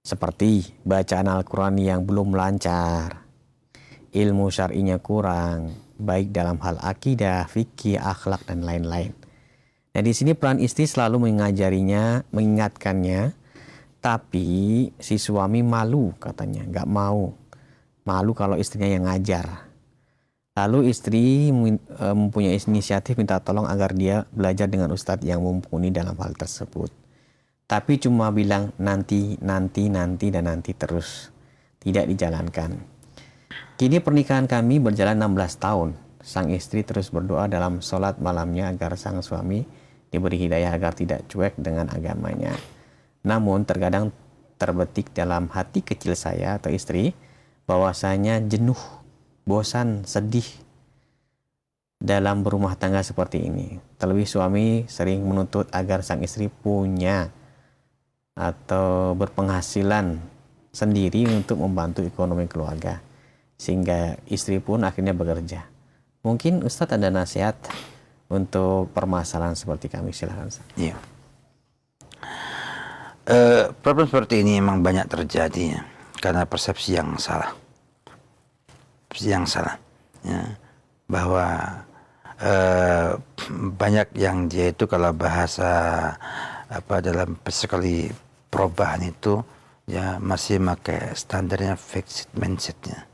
seperti bacaan Al-Quran yang belum lancar, ilmu syar'inya kurang, baik dalam hal akidah, fikih, akhlak, dan lain-lain. Nah, di sini peran istri selalu mengajarinya, mengingatkannya, tapi si suami malu katanya, nggak mau. Malu kalau istrinya yang ngajar. Lalu istri mempunyai inisiatif minta tolong agar dia belajar dengan ustadz yang mumpuni dalam hal tersebut. Tapi cuma bilang nanti terus. Tidak dijalankan. Kini pernikahan kami berjalan 16 tahun. Sang istri terus berdoa dalam sholat malamnya agar sang suami diberi hidayah agar tidak cuek dengan agamanya. Namun terkadang terbetik dalam hati kecil saya atau istri bahwasanya jenuh bosan, sedih dalam berumah tangga seperti ini. Terlebih suami sering menuntut agar sang istri punya atau berpenghasilan sendiri untuk membantu ekonomi keluarga, sehingga istri pun akhirnya bekerja. Mungkin Ustadz ada nasihat untuk permasalahan seperti kami, silahkan. Iya. Problem seperti ini memang banyak terjadi ya, karena persepsi yang salah. Persepsi yang salah. Ya, bahwa banyak yang dia itu kalau bahasa dalam sekali perubahan itu ya masih pakai standarnya fixed mindsetnya.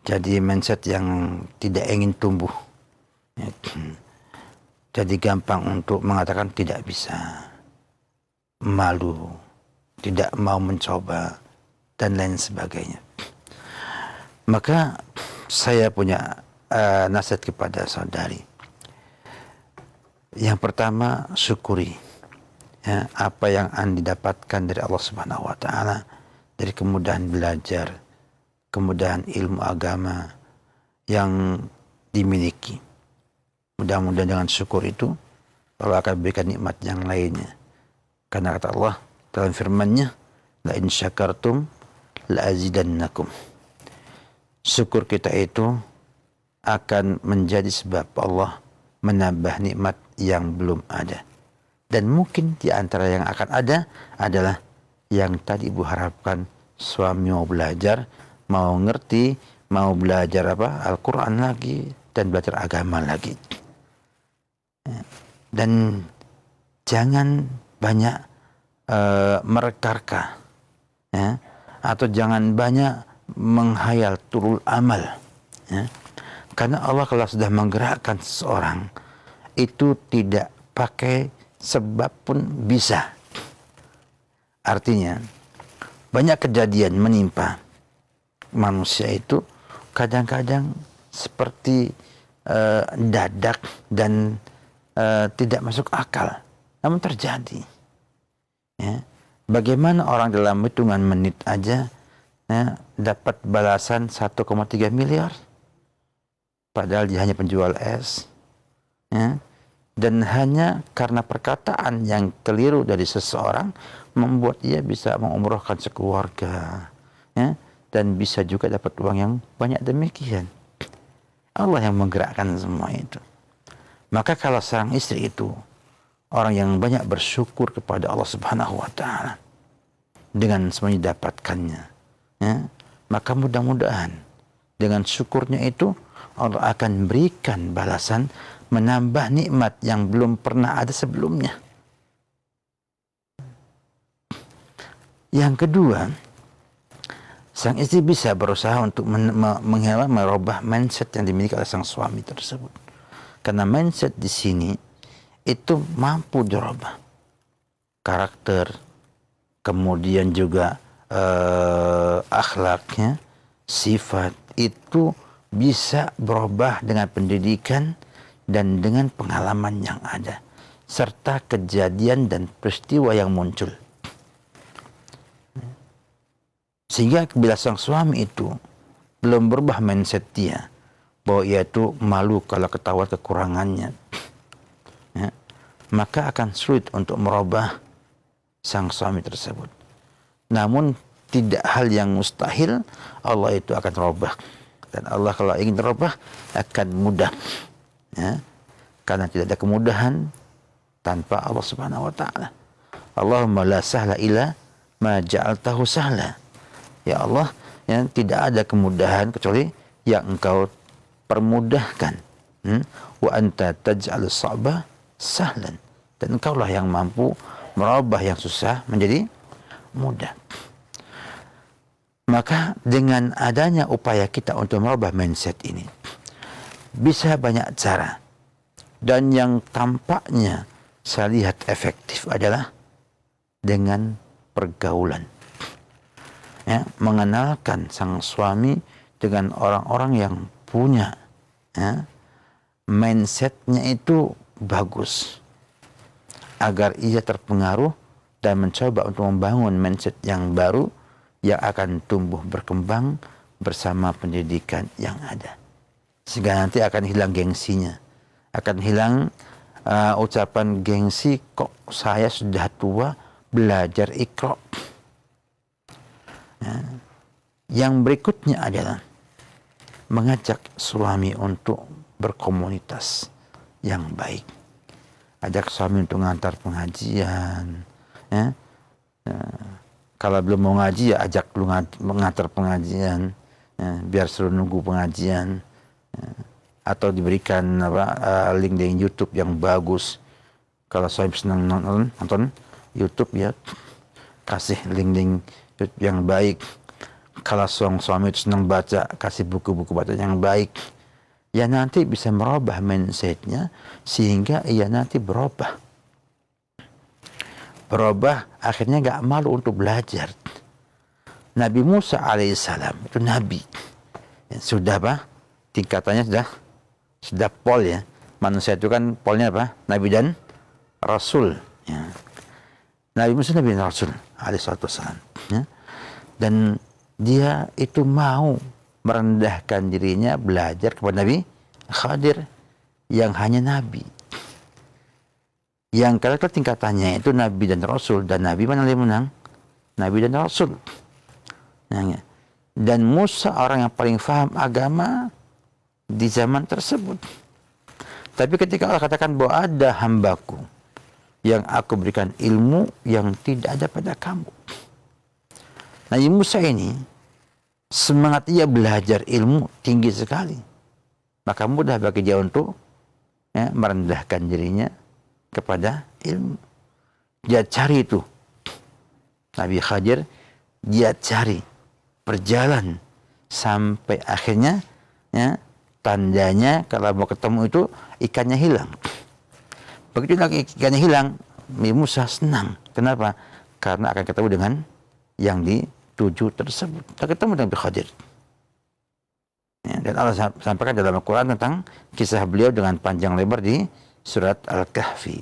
Jadi mindset yang tidak ingin tumbuh. Ya. Jadi gampang untuk mengatakan tidak bisa, malu, tidak mau mencoba, dan lain sebagainya. Maka saya punya nasihat kepada saudari. Yang pertama, syukuri ya, apa yang Anda dapatkan dari Allah Subhanahu wa taala, dari kemudahan belajar, kemudahan ilmu agama yang dimiliki. Mudah-mudahan dengan syukur itu Allah akan berikan nikmat yang lainnya. Karena kata Allah dalam firman-Nya, la in syakartum la azidannakum. Syukur kita itu akan menjadi sebab Allah menambah nikmat yang belum ada. Dan mungkin di antara yang akan ada adalah yang tadi Ibu harapkan, suami mau belajar, mau ngerti, mau belajar Al-Quran lagi, dan belajar agama lagi. Dan jangan banyak merekarka, ya, atau jangan banyak menghayal turul amal, ya. Karena Allah kalau sudah menggerakkan seseorang itu tidak pakai sebab pun bisa. Artinya banyak kejadian menimpa manusia itu kadang-kadang seperti dadak dan tidak masuk akal, namun terjadi. Ya. Bagaimana orang dalam hitungan menit aja ya, dapat balasan 1,3 miliar, padahal dia hanya penjual es, ya. Dan hanya karena perkataan yang keliru dari seseorang membuat dia bisa mengumrohkan sekeluarga, ya, dan bisa juga dapat uang yang banyak demikian. Allah yang menggerakkan semua itu. Maka kalau seorang istri itu orang yang banyak bersyukur kepada Allah Subhanahu wa taala dengan semuanya dapatkannya, ya, maka mudah-mudahan dengan syukurnya itu Allah akan berikan balasan menambah nikmat yang belum pernah ada sebelumnya. Yang kedua, sang istri bisa berusaha untuk merubah mindset yang dimiliki oleh sang suami tersebut. Karena mindset di sini itu mampu dirubah. Karakter, kemudian juga akhlaknya, sifat itu bisa berubah dengan pendidikan dan dengan pengalaman yang ada, serta kejadian dan peristiwa yang muncul. Sehingga bila sang suami itu belum berubah mindset dia, bahwa ia itu malu kalau ketahuan kekurangannya, ya, maka akan sulit untuk merubah sang suami tersebut. Namun tidak hal yang mustahil, Allah itu akan merubah. Dan Allah kalau ingin merubah akan mudah, ya, karena tidak ada kemudahan tanpa Allah Subhanahu wa taala. Allahumma la sahla illa ma ja'altahu sahla. Ya Allah, yang tidak ada kemudahan kecuali yang Engkau permudahkan. Wa anta taj'alus sa'ba sahlan. Dan Engkaulah yang mampu merubah yang susah menjadi mudah. Maka dengan adanya upaya kita untuk merubah mindset ini, bisa banyak cara. Dan yang tampaknya saya lihat efektif adalah dengan pergaulan. Ya, mengenalkan sang suami dengan orang-orang yang punya, ya, mindsetnya itu bagus, agar ia terpengaruh dan mencoba untuk membangun mindset yang baru yang akan tumbuh berkembang bersama pendidikan yang ada. Sehingga nanti akan hilang gengsinya. Akan hilang ucapan gengsi, kok saya sudah tua belajar Iqra. Ya. Yang berikutnya adalah mengajak suami untuk berkomunitas yang baik. Ajak suami untuk ngantar pengajian. Ya. Kalau belum mau ngaji, ya ajak lu mengantar pengajian. Ya. Biar suruh nunggu pengajian. Ya. Atau diberikan link dari YouTube yang bagus. Kalau suami senang nonton YouTube, ya kasih link YouTube yang baik. Kalau suami itu senang baca, kasih buku-buku baca yang baik. Ya nanti bisa merubah mindsetnya sehingga ia nanti berubah. Akhirnya gak malu untuk belajar. Nabi Musa alaihissalam itu nabi. Ya, sudah tingkatannya sudah pol ya. Manusia itu kan polnya Nabi dan Rasul. Ya. Nabi Musa Nabi dan Rasul alaihissalam. Ya. Dan dia itu mau merendahkan dirinya belajar kepada Nabi Khadir yang hanya Nabi. Yang kalau tingkatannya itu Nabi dan Rasul, dan Nabi mana yang menang? Nabi dan Rasul. Nah, dan Musa orang yang paling paham agama di zaman tersebut. Tapi ketika Allah katakan bahwa ada hambaku yang aku berikan ilmu yang tidak ada pada kamu. Nabi Musa ini semangat ia belajar ilmu tinggi sekali. Maka mudah bagi dia untuk merendahkan dirinya kepada ilmu. Dia cari itu. Nabi Khadir, dia cari, berjalan sampai akhirnya tandanya kalau mau ketemu itu ikannya hilang. Begitu ikannya hilang, Nabi Musa senang. Kenapa? Karena akan ketemu dengan yang dituju tersebut. Kita ketemu dengan Nabi Khadir. Ya, dan Allah sampaikan dalam Al-Quran tentang kisah beliau dengan panjang lebar di surat Al-Kahfi.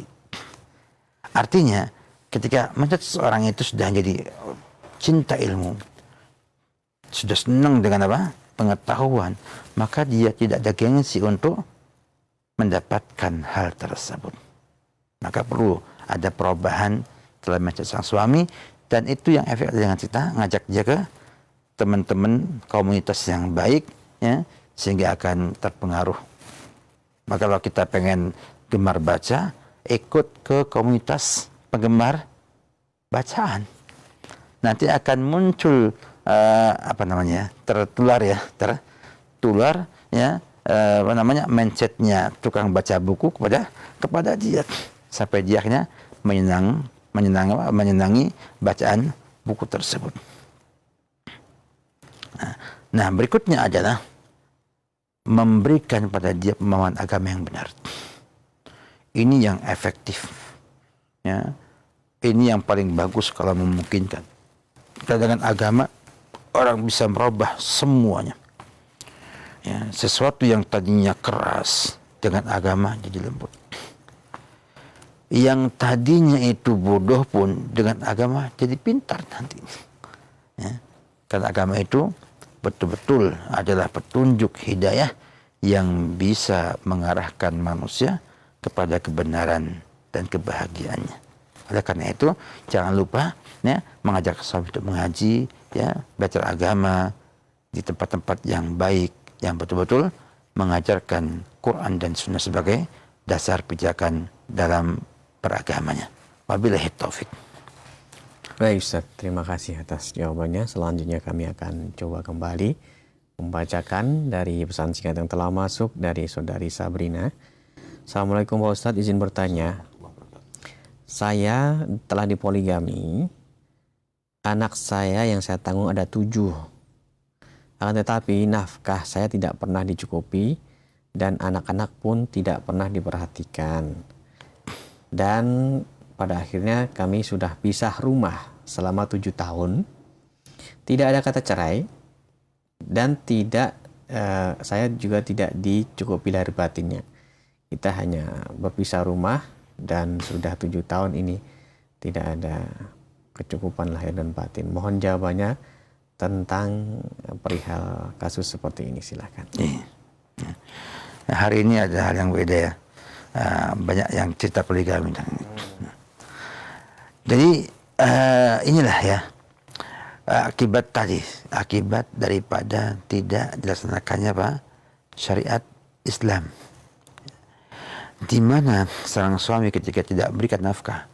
Artinya, ketika seseorang itu sudah jadi cinta ilmu, sudah senang dengan pengetahuan, maka dia tidak ada gengsi untuk mendapatkan hal tersebut. Maka perlu ada perubahan dalam mindset sang suami, dan itu yang efek dengan kita ngajak dia ke teman-teman komunitas yang baik, ya, sehingga akan terpengaruh. Maka kalau kita pengen gemar baca, ikut ke komunitas penggemar bacaan. Nanti akan muncul tertular ya mindsetnya tukang baca buku kepada dia, sampai dia akhirnya menyenangi bacaan buku tersebut. Nah, berikutnya adalah memberikan pada dia pemahaman agama yang benar. Ini yang efektif. Ya. Ini yang paling bagus kalau memungkinkan. Karena dengan agama orang bisa merubah semuanya. Ya, sesuatu yang tadinya keras dengan agama jadi lembut. Yang tadinya itu bodoh pun dengan agama jadi pintar nanti. Ya. Karena agama itu betul-betul adalah petunjuk hidayah yang bisa mengarahkan manusia kepada kebenaran dan kebahagiaannya. Oleh karena itu, jangan lupa mengajak suami untuk mengaji, belajar agama di tempat-tempat yang baik, yang betul-betul mengajarkan Quran dan Sunnah sebagai dasar pijakan dalam beragamanya. Wabillahi taufik. Baik Ustaz, terima kasih atas jawabannya. Selanjutnya kami akan coba kembali membacakan dari pesan singkat yang telah masuk dari saudari Sabrina. Assalamualaikum Pak Ustadz, izin bertanya. Saya telah dipoligami. Anak saya yang saya tanggung ada 7. Akan tetapi nafkah saya tidak pernah dicukupi dan anak-anak pun tidak pernah diperhatikan. Dan pada akhirnya kami sudah pisah rumah selama 7 tahun. Tidak ada kata cerai dan saya juga tidak dicukupi lahir batinnya. Kita hanya berpisah rumah dan sudah 7 tahun ini tidak ada kecukupan lahir dan batin. Mohon jawabannya tentang perihal kasus seperti ini, silakan. Nah, hari ini ada hal yang beda ya. Banyak yang cerita poligami. Jadi inilah ya akibat daripada tidak dilaksanakannya syariat Islam, di mana seorang suami ketika tidak berikan nafkah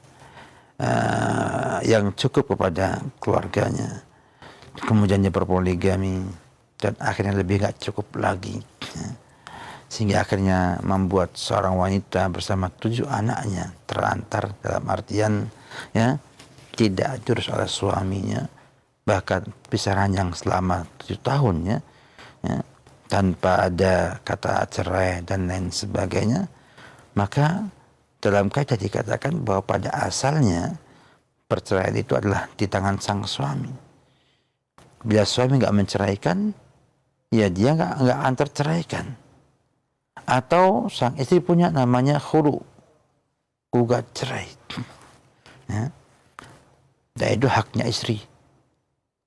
yang cukup kepada keluarganya, kemudian dia berpoligami dan akhirnya lebih gak cukup lagi, sehingga akhirnya membuat seorang wanita bersama 7 anaknya terlantar, dalam artian ya tidak diurus oleh suaminya, bahkan bisa ranjang selama 7 tahun ya, tanpa ada kata cerai dan lain sebagainya. Maka dalam kaidah dikatakan bahwa pada asalnya perceraian itu adalah di tangan sang suami. Bila suami nggak menceraikan, ya dia nggak akan terceraikan. Atau sang istri punya namanya khulu, gugat cerai. Ya. Dan itu haknya istri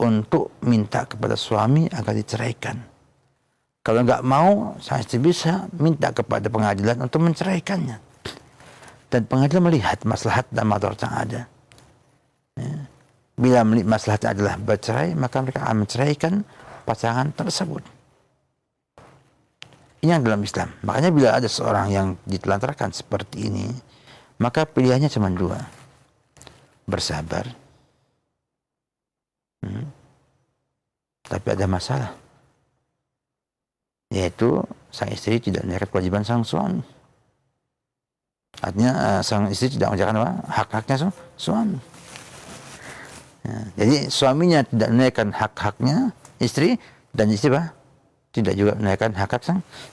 untuk minta kepada suami agar diceraikan. Kalau nggak mau, sang istri bisa minta kepada pengadilan untuk menceraikannya. Dan pengadilan melihat maslahat dan madarat yang ada. Ya. Bila maslahatnya adalah bercerai, maka mereka akan menceraikan pasangan tersebut. Ini yang dalam Islam. Makanya bila ada seorang yang ditelantarkan seperti ini, maka pilihannya cuma 2. Bersabar. Tapi ada masalah. Yaitu sang istri tidak menjalankan kewajiban sang suami. Artinya sang istri tidak menjalankan hak-haknya suami. Ya, jadi suaminya tidak menunaikan hak-haknya istri, dan istri tidak juga menunaikan hak-hak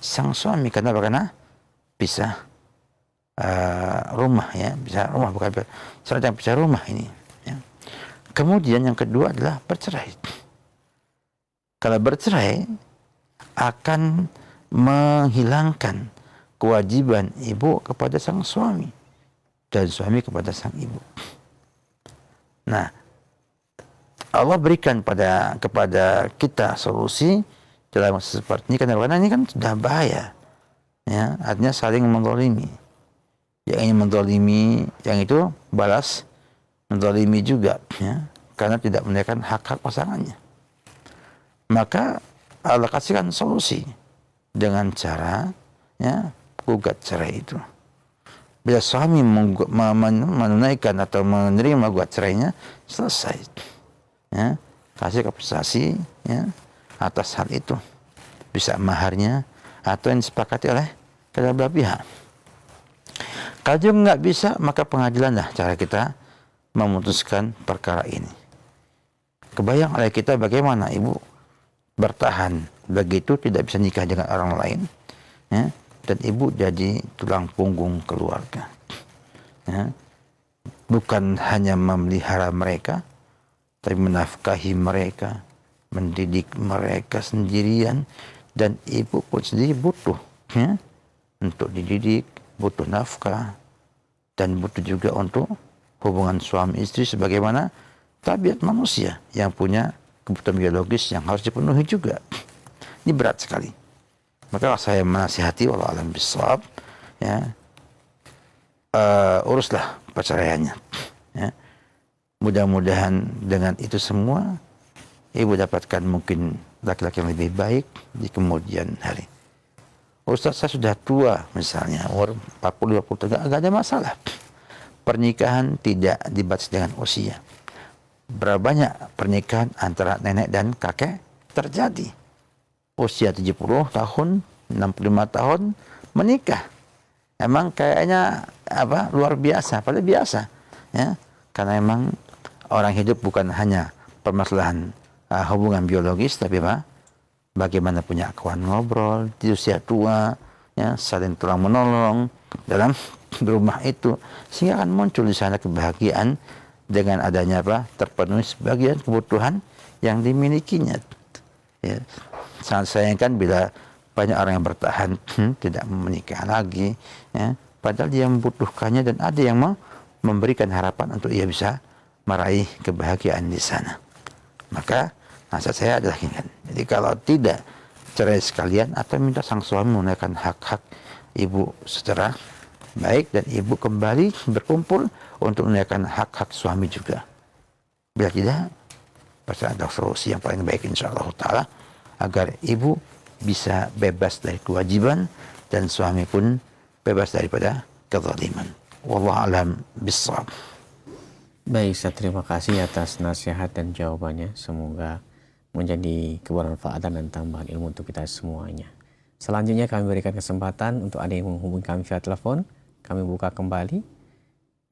sang suami. Karena pisah rumah ya, pisah rumah, bukan sedang pisah rumah ini. Ya. Kemudian yang kedua adalah bercerai. Kalau bercerai akan menghilangkan kewajiban ibu kepada sang suami dan suami kepada sang ibu. Nah, Allah berikan kepada kita solusi dalam seperti ini, karena ini kan sudah bahaya. Ya, artinya saling menzalimi. Yang ini menzalimi, yang itu balas menzalimi juga, ya, karena tidak menunaikan hak-hak pasangannya. Maka Allah kasihkan solusi dengan cara ya gugat cerai itu. Bila suami menunaikan atau menerima gugat cerainya, selesai. Ya, kasih kompensasi ya atas hal itu, bisa maharnya atau yang disepakati oleh kedua belah pihak. Kalau juga nggak bisa, maka pengadilan lah cara kita memutuskan perkara ini. Kebayang oleh kita bagaimana ibu bertahan begitu tidak bisa nikah dengan orang lain, ya, dan ibu jadi tulang punggung keluarga. Ya. Bukan hanya memelihara mereka, tapi menafkahi mereka, mendidik mereka sendirian, dan ibu pun sendiri butuh ya, untuk dididik, butuh nafkah, dan butuh juga untuk hubungan suami istri sebagaimana tabiat manusia yang punya kebutuhan biologis yang harus dipenuhi juga. Ini berat sekali. Maka saya menasihati wallahu a'lam bishawab, ya, uruslah perceraiannya. Ya. Mudah-mudahan dengan itu semua ibu dapatkan mungkin laki-laki yang lebih baik di kemudian hari. Ustaz, saya sudah tua misalnya, umur 40-50, enggak ada masalah. Pernikahan tidak dibatasi dengan usia. Berapa banyak pernikahan antara nenek dan kakek terjadi. Usia 70 tahun, 65 tahun menikah. Emang kayaknya luar biasa, padahal biasa. Ya, karena emang orang hidup bukan hanya permasalahan hubungan biologis, tapi bagaimana punya kawan ngobrol di usia tua, ya, saling tolong menolong dalam rumah itu, sehingga akan muncul di sana kebahagiaan dengan adanya terpenuhi sebagian kebutuhan yang dimilikinya. Ya, sangat sayangkan bila banyak orang yang bertahan tidak menikah lagi, ya, padahal dia membutuhkannya dan ada yang mau memberikan harapan untuk ia bisa meraih kebahagiaan di sana. Maka Nasihat saya adalah gini kan. Jadi kalau tidak cerai sekalian atau minta sang suami menunaikan hak-hak ibu secara baik dan ibu kembali berkumpul untuk menunaikan hak-hak suami juga. Bila tidak, pasti ada solusi yang paling baik insyaallah taala agar ibu bisa bebas dari kewajiban dan suami pun bebas daripada kezaliman. Wallahu alam bissawab. Baik, saya terima kasih atas nasihat dan jawabannya. Semoga menjadi kebermanfaatan dan tambahan ilmu untuk kita semuanya. Selanjutnya kami berikan kesempatan untuk ada yang menghubungi kami via telepon. Kami buka kembali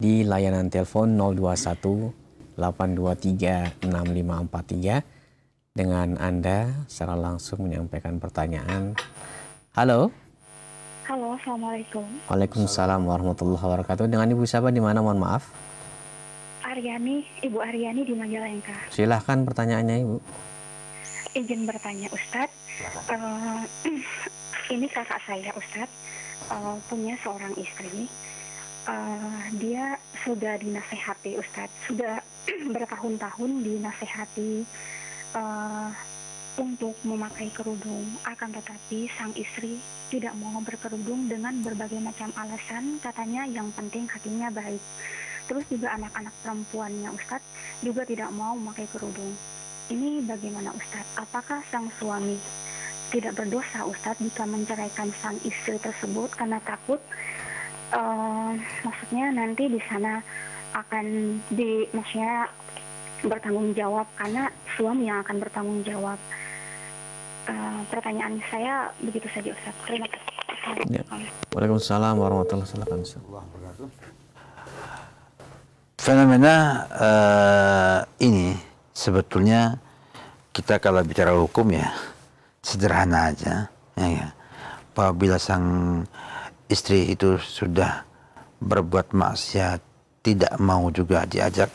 di layanan telepon 021 823 6543 dengan Anda secara langsung menyampaikan pertanyaan. Halo. Halo, Assalamualaikum. Waalaikumsalam warahmatullahi wabarakatuh. Dengan Ibu siapa di mana, mohon maaf? Aryani, Ibu Aryani di Majalengka. Silahkan pertanyaannya, Ibu. Izin bertanya, Ustadz. Ini kakak saya, Ustadz, punya seorang istri. Dia sudah dinasehati, Ustadz. Sudah bertahun-tahun dinasehati untuk memakai kerudung. Akan tetapi sang istri tidak mau berkerudung dengan berbagai macam alasan. Katanya yang penting hatinya baik. Terus juga anak-anak perempuannya, Ustadz, juga tidak mau memakai kerudung. Ini bagaimana, Ustadz? Apakah sang suami tidak berdosa, Ustadz, jika menceraikan sang istri tersebut karena takut maksudnya nanti di sana akan maksudnya bertanggung jawab karena suami yang akan bertanggung jawab. Pertanyaan saya begitu saja, Ustadz. Terima kasih. Ya. Waalaikumsalam warahmatullahi wabarakatuh. Fenomena ini sebetulnya kita kalau bicara hukum ya sederhana aja. Ya. Apabila sang istri itu sudah berbuat maksiat, tidak mau juga diajak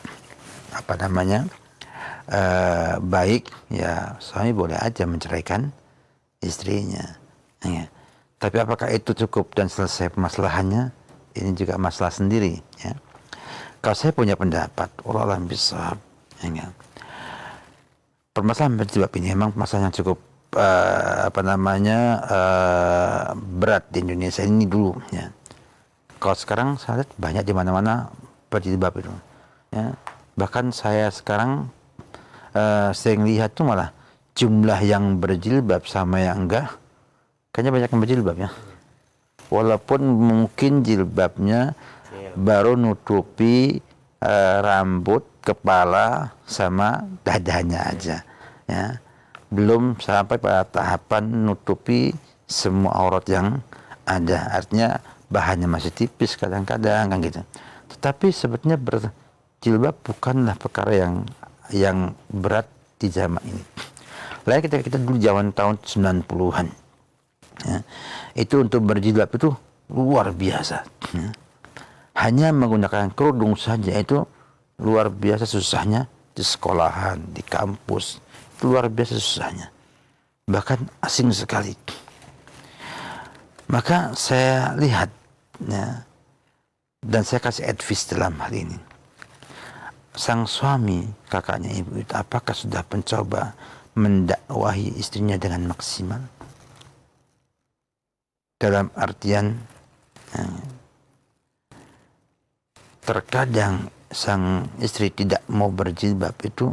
baik, ya suami boleh aja menceraikan istrinya. Ya. Tapi apakah itu cukup dan selesai permasalahannya? Ini juga masalah sendiri. Ya. Kalau saya punya pendapat, Allah alam bisawab. Ya. Permasalahan berjilbab ini memang masalah yang cukup berat di Indonesia ini dulu. Ya. Kalau sekarang saya lihat banyak di mana-mana berjilbab itu. Ya. Bahkan saya sekarang sering lihat tuh malah jumlah yang berjilbab sama yang enggak, kayaknya banyak yang berjilbab ya. Walaupun mungkin jilbabnya baru nutupi rambut, kepala sama dadanya aja, ya. Belum sampai pada tahapan nutupi semua aurat yang ada. Artinya bahannya masih tipis kadang-kadang kan gitu. Tetapi sebetulnya berjilbab bukanlah perkara yang berat di zaman ini. Lain kita dulu zaman tahun 90-an. Ya, itu untuk berjilbab itu luar biasa. Ya. Hanya menggunakan kerudung saja itu luar biasa susahnya di sekolahan, di kampus. Itu luar biasa susahnya. Bahkan asing sekali. Maka saya lihat ya, dan saya kasih advice dalam hal ini. Sang suami, kakaknya ibu itu apakah sudah mencoba mendakwahi istrinya dengan maksimal? Dalam artian terkadang sang istri tidak mau berjilbab itu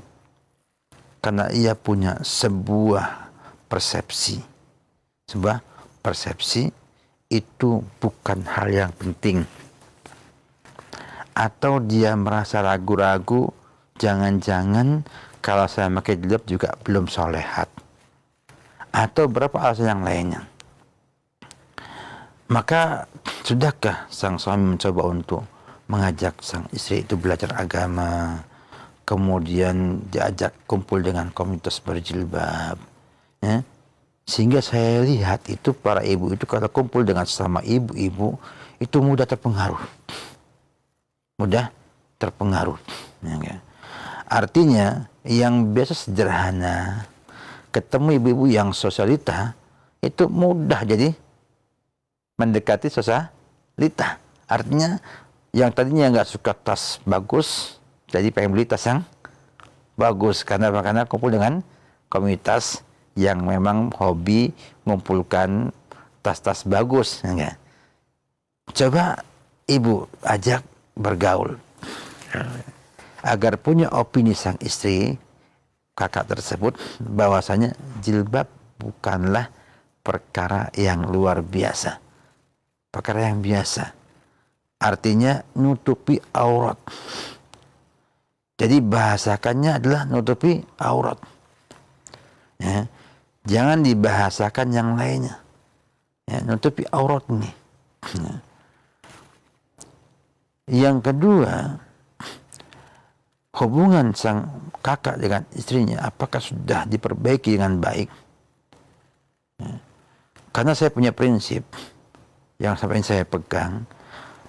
karena ia punya sebuah persepsi. Sebuah persepsi itu bukan hal yang penting. Atau dia merasa ragu-ragu, jangan-jangan kalau saya pakai jilbab juga belum solehat. Atau berapa alasan yang lainnya. Maka sudahkah sang suami mencoba untuk mengajak sang istri itu belajar agama, kemudian diajak kumpul dengan komunitas berjilbab, ya? Sehingga saya lihat itu para ibu itu kalau kumpul dengan sesama ibu-ibu itu mudah terpengaruh. Ya. Artinya yang biasa sederhana ketemu ibu-ibu yang sosialita itu mudah jadi mendekati sosialita. Artinya yang tadinya nggak suka tas bagus jadi pengen beli tas yang bagus karena kumpul dengan komunitas yang memang hobi mengumpulkan tas-tas bagus, enggak? Coba ibu ajak bergaul agar punya opini sang istri kakak tersebut bahwasanya jilbab bukanlah perkara yang luar biasa, perkara yang biasa, artinya nutupi aurat. Jadi bahasakannya adalah nutupi aurat, ya. Jangan dibahasakan yang lainnya, ya, nutupi aurat ini, ya. Yang kedua, hubungan sang kakak dengan istrinya apakah sudah diperbaiki dengan baik, ya. Karena saya punya prinsip yang sampai ini saya pegang,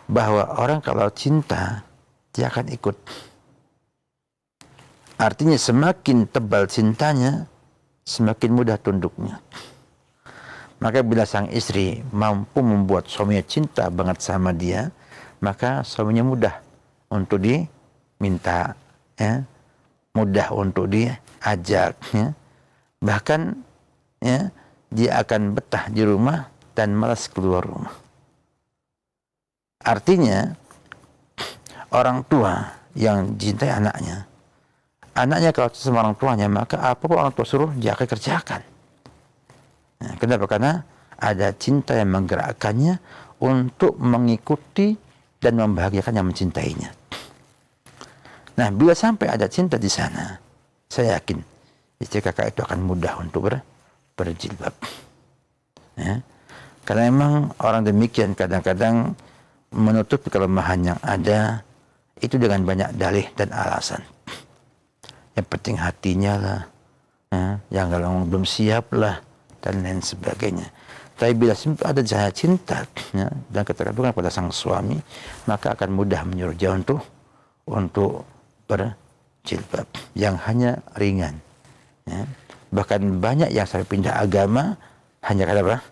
bahwa orang kalau cinta dia akan ikut. Artinya semakin tebal cintanya, semakin mudah tunduknya. Maka bila sang istri mampu membuat suaminya cinta banget sama dia, maka suaminya mudah untuk diminta, ya, mudah untuk diajak, ya. Bahkan, ya, dia akan betah di rumah dan malas keluar rumah. Artinya orang tua yang cintai anaknya, anaknya kalau sama orang tuanya, maka apapun orang tua suruh dia akan kerjakan. Nah, kenapa? Karena ada cinta yang menggerakkannya untuk mengikuti dan membahagiakan yang mencintainya. Nah, bila sampai ada cinta di sana, saya yakin istri kakak itu akan mudah untuk berjilbab. Ya. Karena memang orang demikian kadang-kadang menutupi kelemahan yang ada itu dengan banyak dalih dan alasan. Yang penting hatinya lah, ya, yang kalau belum siap lah, dan lain sebagainya. Tapi bila ada cahaya cinta, ya, dan ketergantungan pada sang suami, maka akan mudah menyuruh dia untuk berjilbab yang hanya ringan. Ya. Bahkan banyak yang sampai pindah agama hanya karena apa?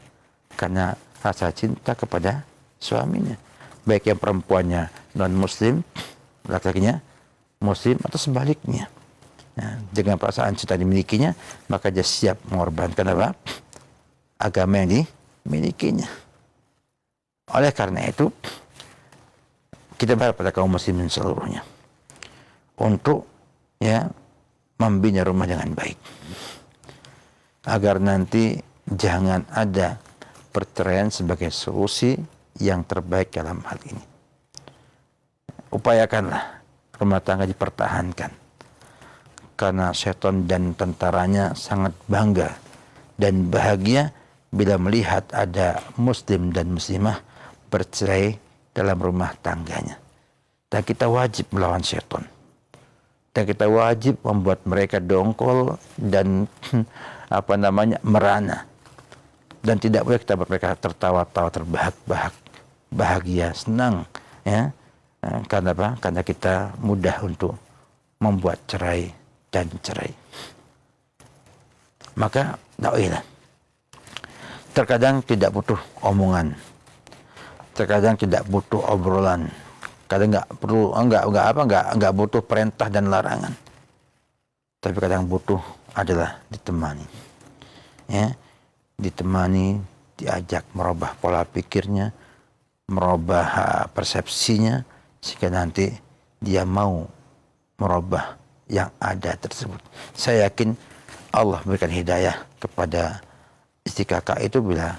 Karena rasa cinta kepada suaminya. Baik yang perempuannya non-muslim, laki-lakinya muslim, atau sebaliknya. Ya, dengan perasaan cinta dimilikinya, maka dia siap mengorbankan apa? Agama yang dimilikinya. Oleh karena itu, kita berharap pada kaum muslimin seluruhnya untuk, ya, membina rumah dengan baik, agar nanti jangan ada perceraian sebagai solusi yang terbaik dalam hal ini. Upayakanlah rumah tangga dipertahankan, karena setan dan tentaranya sangat bangga dan bahagia bila melihat ada muslim dan muslimah bercerai dalam rumah tangganya. Dan kita wajib melawan setan. Dan kita wajib membuat mereka dongkol dan merana. Dan tidak boleh kita buat mereka tertawa-tawa, terbahak-bahak, bahagia, senang, ya. Karena apa? Karena kita mudah untuk membuat cerai dan cerai. Maka dakwahlah. Terkadang tidak butuh omongan, terkadang tidak butuh obrolan, kadang nggak butuh perintah dan larangan, tapi kadang butuh adalah ditemani, ya, ditemani, diajak merubah pola pikirnya, merubah persepsinya, sehingga nanti dia mau merubah yang ada tersebut. Saya yakin Allah berikan hidayah kepada istri kakak itu bila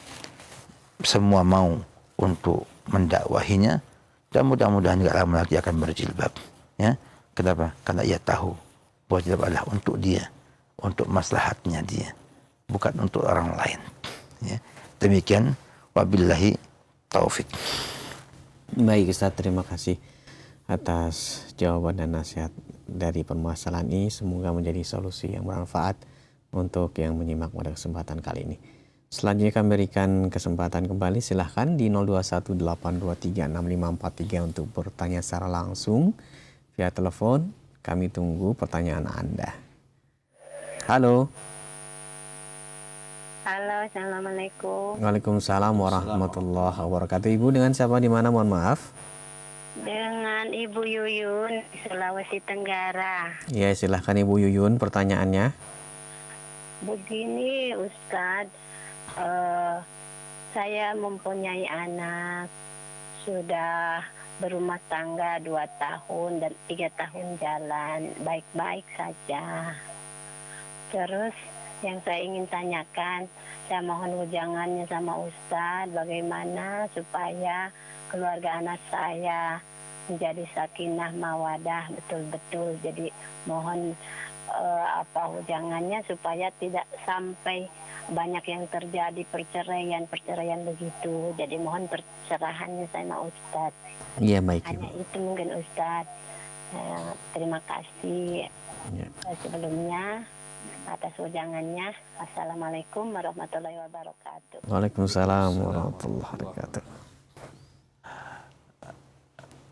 semua mau untuk mendakwahinya, dan mudah-mudahan tidak lama lagi akan berjilbab. Ya, kenapa? Karena ia tahu bahwa jilbab adalah untuk dia, untuk maslahatnya dia, bukan untuk orang lain. Ya, demikian, wabillahi taufik. Baik Ustaz, terima kasih atas jawaban dan nasihat dari permasalahan ini. Semoga menjadi solusi yang bermanfaat untuk yang menyimak pada kesempatan kali ini. Selanjutnya kami berikan kesempatan kembali, silahkan di 0218236543 untuk bertanya secara langsung via telepon. Kami tunggu pertanyaan Anda. Halo. Halo, assalamualaikum. Waalaikumsalam warahmatullahi wabarakatuh. Ibu dengan siapa di mana, mohon maaf? Dengan Ibu Yuyun, Sulawesi Tenggara. Ya, silahkan Ibu Yuyun pertanyaannya. Begini Ustadz, saya mempunyai anak sudah berumah tangga 2 tahun dan 3 tahun jalan, baik-baik saja. Terus yang saya ingin tanyakan, saya mohon ujangannya sama Ustadz, bagaimana supaya keluarga anak saya menjadi sakinah mawadah betul-betul. Jadi mohon ujangannya supaya tidak sampai banyak yang terjadi perceraian begitu. Jadi mohon percerahannya sama Ustadz. Iya, baik Ibu. Hanya itu mungkin Ustadz. Terima kasih sebelumnya atas ujangannya. Assalamualaikum warahmatullahi wabarakatuh. Waalaikumsalam warahmatullahi wabarakatuh.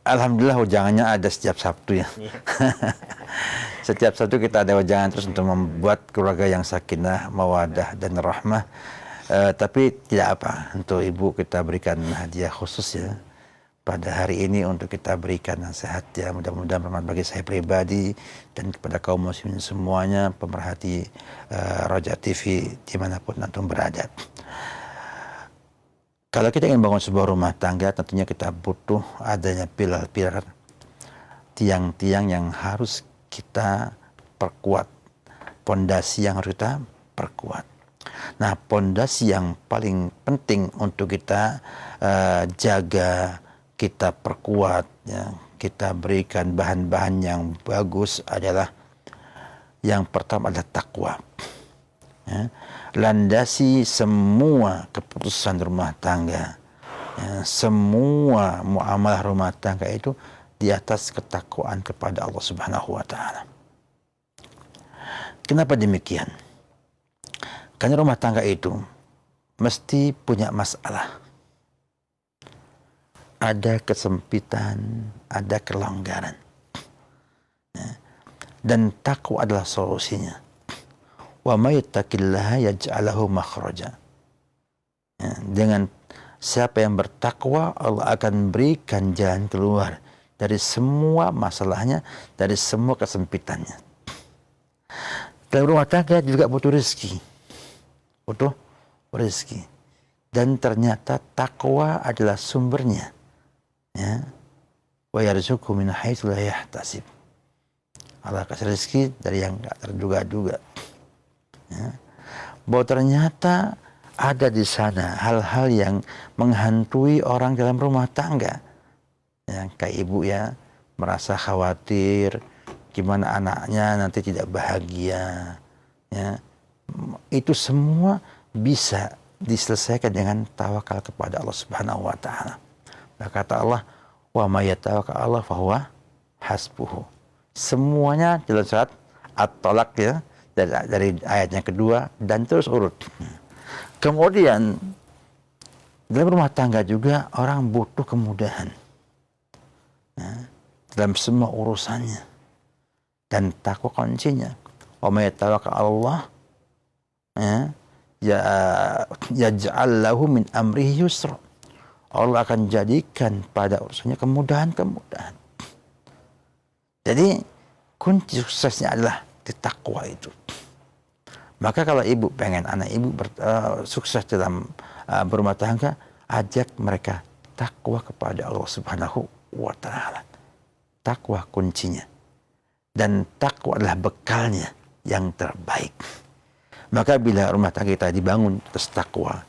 Alhamdulillah ujangannya ada setiap Sabtu ya. Setiap Sabtu kita ada ujangan terus untuk membuat keluarga yang sakinah, mawadah dan rahmah. Tapi tidak apa, untuk ibu kita berikan hadiah khusus ya. Pada hari ini untuk kita berikan nasihat ya, mudah-mudahan bermanfaat bagi saya pribadi dan kepada kaum muslimin semuanya, pemerhati Roja TV dimanapun antum berada. Kalau kita ingin bangun sebuah rumah tangga, tentunya kita butuh adanya pilar-pilar, tiang-tiang yang harus kita perkuat, pondasi yang harus kita perkuat. Nah, pondasi yang paling penting untuk kita jaga, kita perkuat, ya, kita berikan bahan-bahan yang bagus adalah yang pertama adalah takwa. Ya, landasi semua keputusan rumah tangga, ya, semua muamalah rumah tangga itu di atas ketakwaan kepada Allah Subhanahu wa taala. Kenapa demikian? Karena rumah tangga itu mesti punya masalah. Ada kesempitan, ada kelonggaran. Ya, dan takwa adalah solusinya. Wa may yattaqillaha yaj'alahu makhraja. Ya, dengan siapa yang bertakwa, Allah akan berikan jalan keluar dari semua masalahnya, dari semua kesempitannya. Dalam rumah tangga juga butuh rezeki. Butuh rezeki. Dan ternyata takwa adalah sumbernya. Ya. Wa yarzuqhu min haitsu la yahtasib. Allah kasih rezeki dari yang enggak terduga-duga. Ya. Bahwa ternyata ada di sana hal-hal yang menghantui orang dalam rumah tangga. Ya, kayak ibu ya, merasa khawatir gimana anaknya nanti tidak bahagia. Ya. Itu semua bisa diselesaikan dengan tawakal kepada Allah Subhanahu wa taala. Kata Allah, wa may yatawakkal 'ala Allah fahuwa hasbuhu. Semuanya dalam surat At-Talaq ya, dari ayat yang kedua dan terus urut. Kemudian dalam rumah tangga juga orang butuh kemudahan ya, dalam semua urusannya, dan takwa kuncinya. Wa may yatawakkal 'ala Allah yaj'al lahu min amrihi yusra. Allah akan jadikan pada urusannya kemudahan-kemudahan. Jadi kunci suksesnya adalah di takwa itu. Maka kalau ibu pengen anak ibu sukses dalam berumah tangga, ajak mereka takwa kepada Allah Subhanahu wa taala. Takwa kuncinya. Dan takwa adalah bekalnya yang terbaik. Maka bila rumah tangga kita dibangun atas takwa,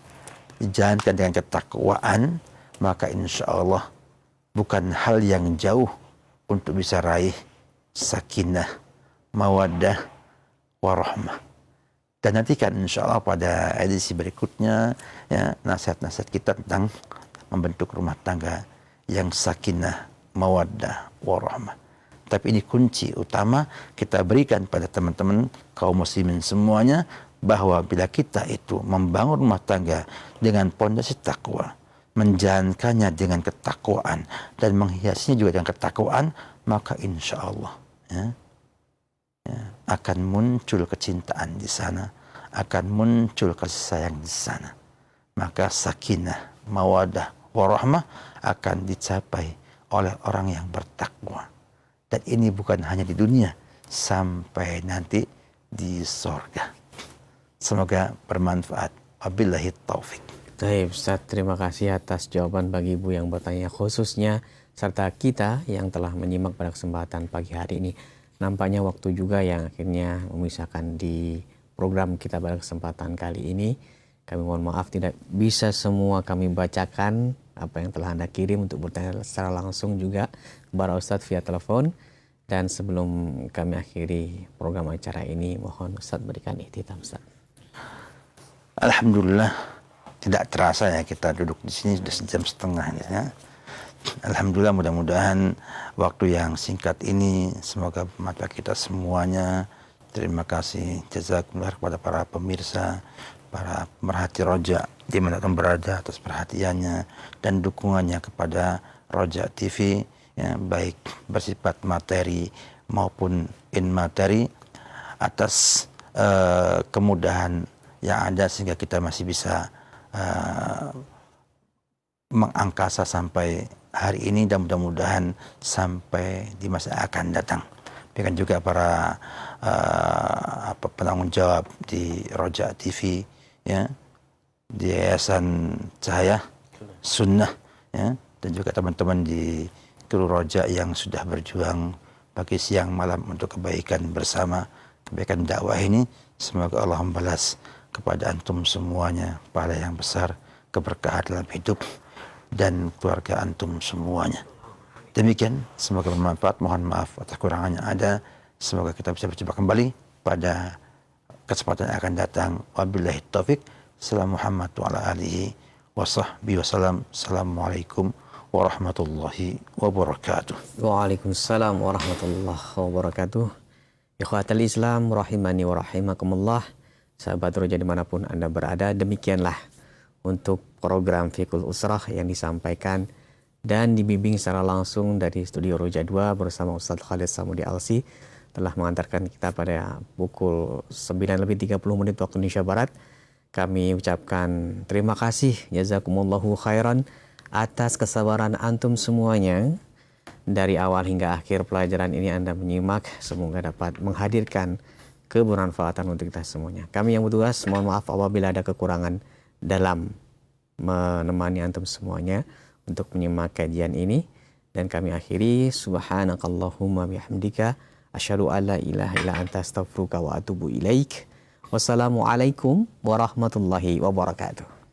dijalankan dengan ketakwaan, maka insya Allah bukan hal yang jauh untuk bisa raih sakinah, mawaddah, warahmah. Dan nantikan insya Allah pada edisi berikutnya ya, nasihat-nasihat kita tentang membentuk rumah tangga yang sakinah, mawaddah, warahmah. Tapi ini kunci utama kita berikan pada teman-teman kaum muslimin semuanya, bahwa bila kita itu membangun rumah tangga dengan pondasi takwa, menjalankannya dengan ketakwaan dan menghiasinya juga dengan ketakwaan, maka insya Allah akan muncul kecintaan di sana, akan muncul kasih sayang di sana. Maka sakinah, mawadah, warahmah akan dicapai oleh orang yang bertakwa. Dan ini bukan hanya di dunia, sampai nanti di sorga. Semoga bermanfaat. Wabillahi taufik. Baik, Ustaz, terima kasih atas jawaban bagi Ibu yang bertanya khususnya serta kita yang telah menyimak pada kesempatan pagi hari ini. Nampaknya waktu juga yang akhirnya memisahkan di program kita pada kesempatan kali ini. Kami mohon maaf tidak bisa semua kami bacakan apa yang telah Anda kirim untuk bertanya secara langsung juga kepada Ustaz via telepon. Dan sebelum kami akhiri program acara ini, mohon Ustaz berikan ihtitam, Ustaz. Alhamdulillah, tidak terasa ya kita duduk di sini sudah sejam setengah ya. Alhamdulillah, mudah-mudahan waktu yang singkat ini semoga bermanfaat kita semuanya. Terima kasih jazakumullah kepada para pemirsa, para pemerhati Roja dimanapun berada atas perhatiannya dan dukungannya kepada Roja TV, ya, baik bersifat materi maupun materi, atas kemudahan yang ada sehingga kita masih bisa mengangkasa sampai hari ini dan mudah-mudahan sampai di masa akan datang. Demikian juga para penanggung jawab di Roja TV, ya, di Yayasan Cahaya Sunnah, ya, dan juga teman-teman di kru Roja yang sudah berjuang pagi siang malam untuk kebaikan bersama, kebaikan dakwah ini. Semoga Allah membalas kepada antum semuanya pahala yang besar, keberkahan dalam hidup dan keluarga antum semuanya. Demikian, semoga bermanfaat. Mohon maaf atas kurangannya ada. Semoga kita bisa berjumpa kembali pada kesempatan yang akan datang. Wabillahi taufik. Assalamualaikum warahmatullahi wabarakatuh. Assalamualaikum warahmatullahi wabarakatuh. Waalaikumsalam warahmatullahi wabarakatuh. Ikhwatal Islam rahimani wa rahimakumullah. Sahabat Roja dimanapun Anda berada, demikianlah untuk program Fiqhul Usrah yang disampaikan dan dibimbing secara langsung dari Studio Roja 2 bersama Ustaz Khalid Samudi Alsi, telah mengantarkan kita pada pukul 9:30 waktu Indonesia Barat. Kami ucapkan terima kasih, jazakumullahu khairan, atas kesabaran antum semuanya. Dari awal hingga akhir pelajaran ini Anda menyimak, semoga dapat menghadirkan kebermanfaatan untuk kita semuanya. Kami yang bertugas mohon maaf apabila ada kekurangan dalam menemani antum semuanya untuk menyimak kajian ini. Dan kami akhiri, subhanakallahumma bihamdika asyhadu an la ilaha illa anta astaghfiruka wa atubu ilaik. Wassalamualaikum warahmatullahi wabarakatuh.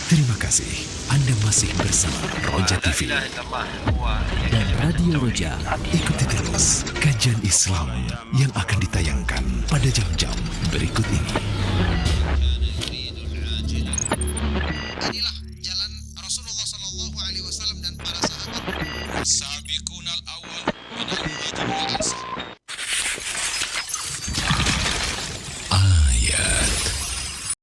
Terima kasih. Anda masih bersama Roja TV dan Radio Roja. Ikuti terus kajian Islam yang akan ditayangkan pada jam-jam berikut ini. Inilah jalan Rasulullah SAW dan para sahabat. Sabiqunal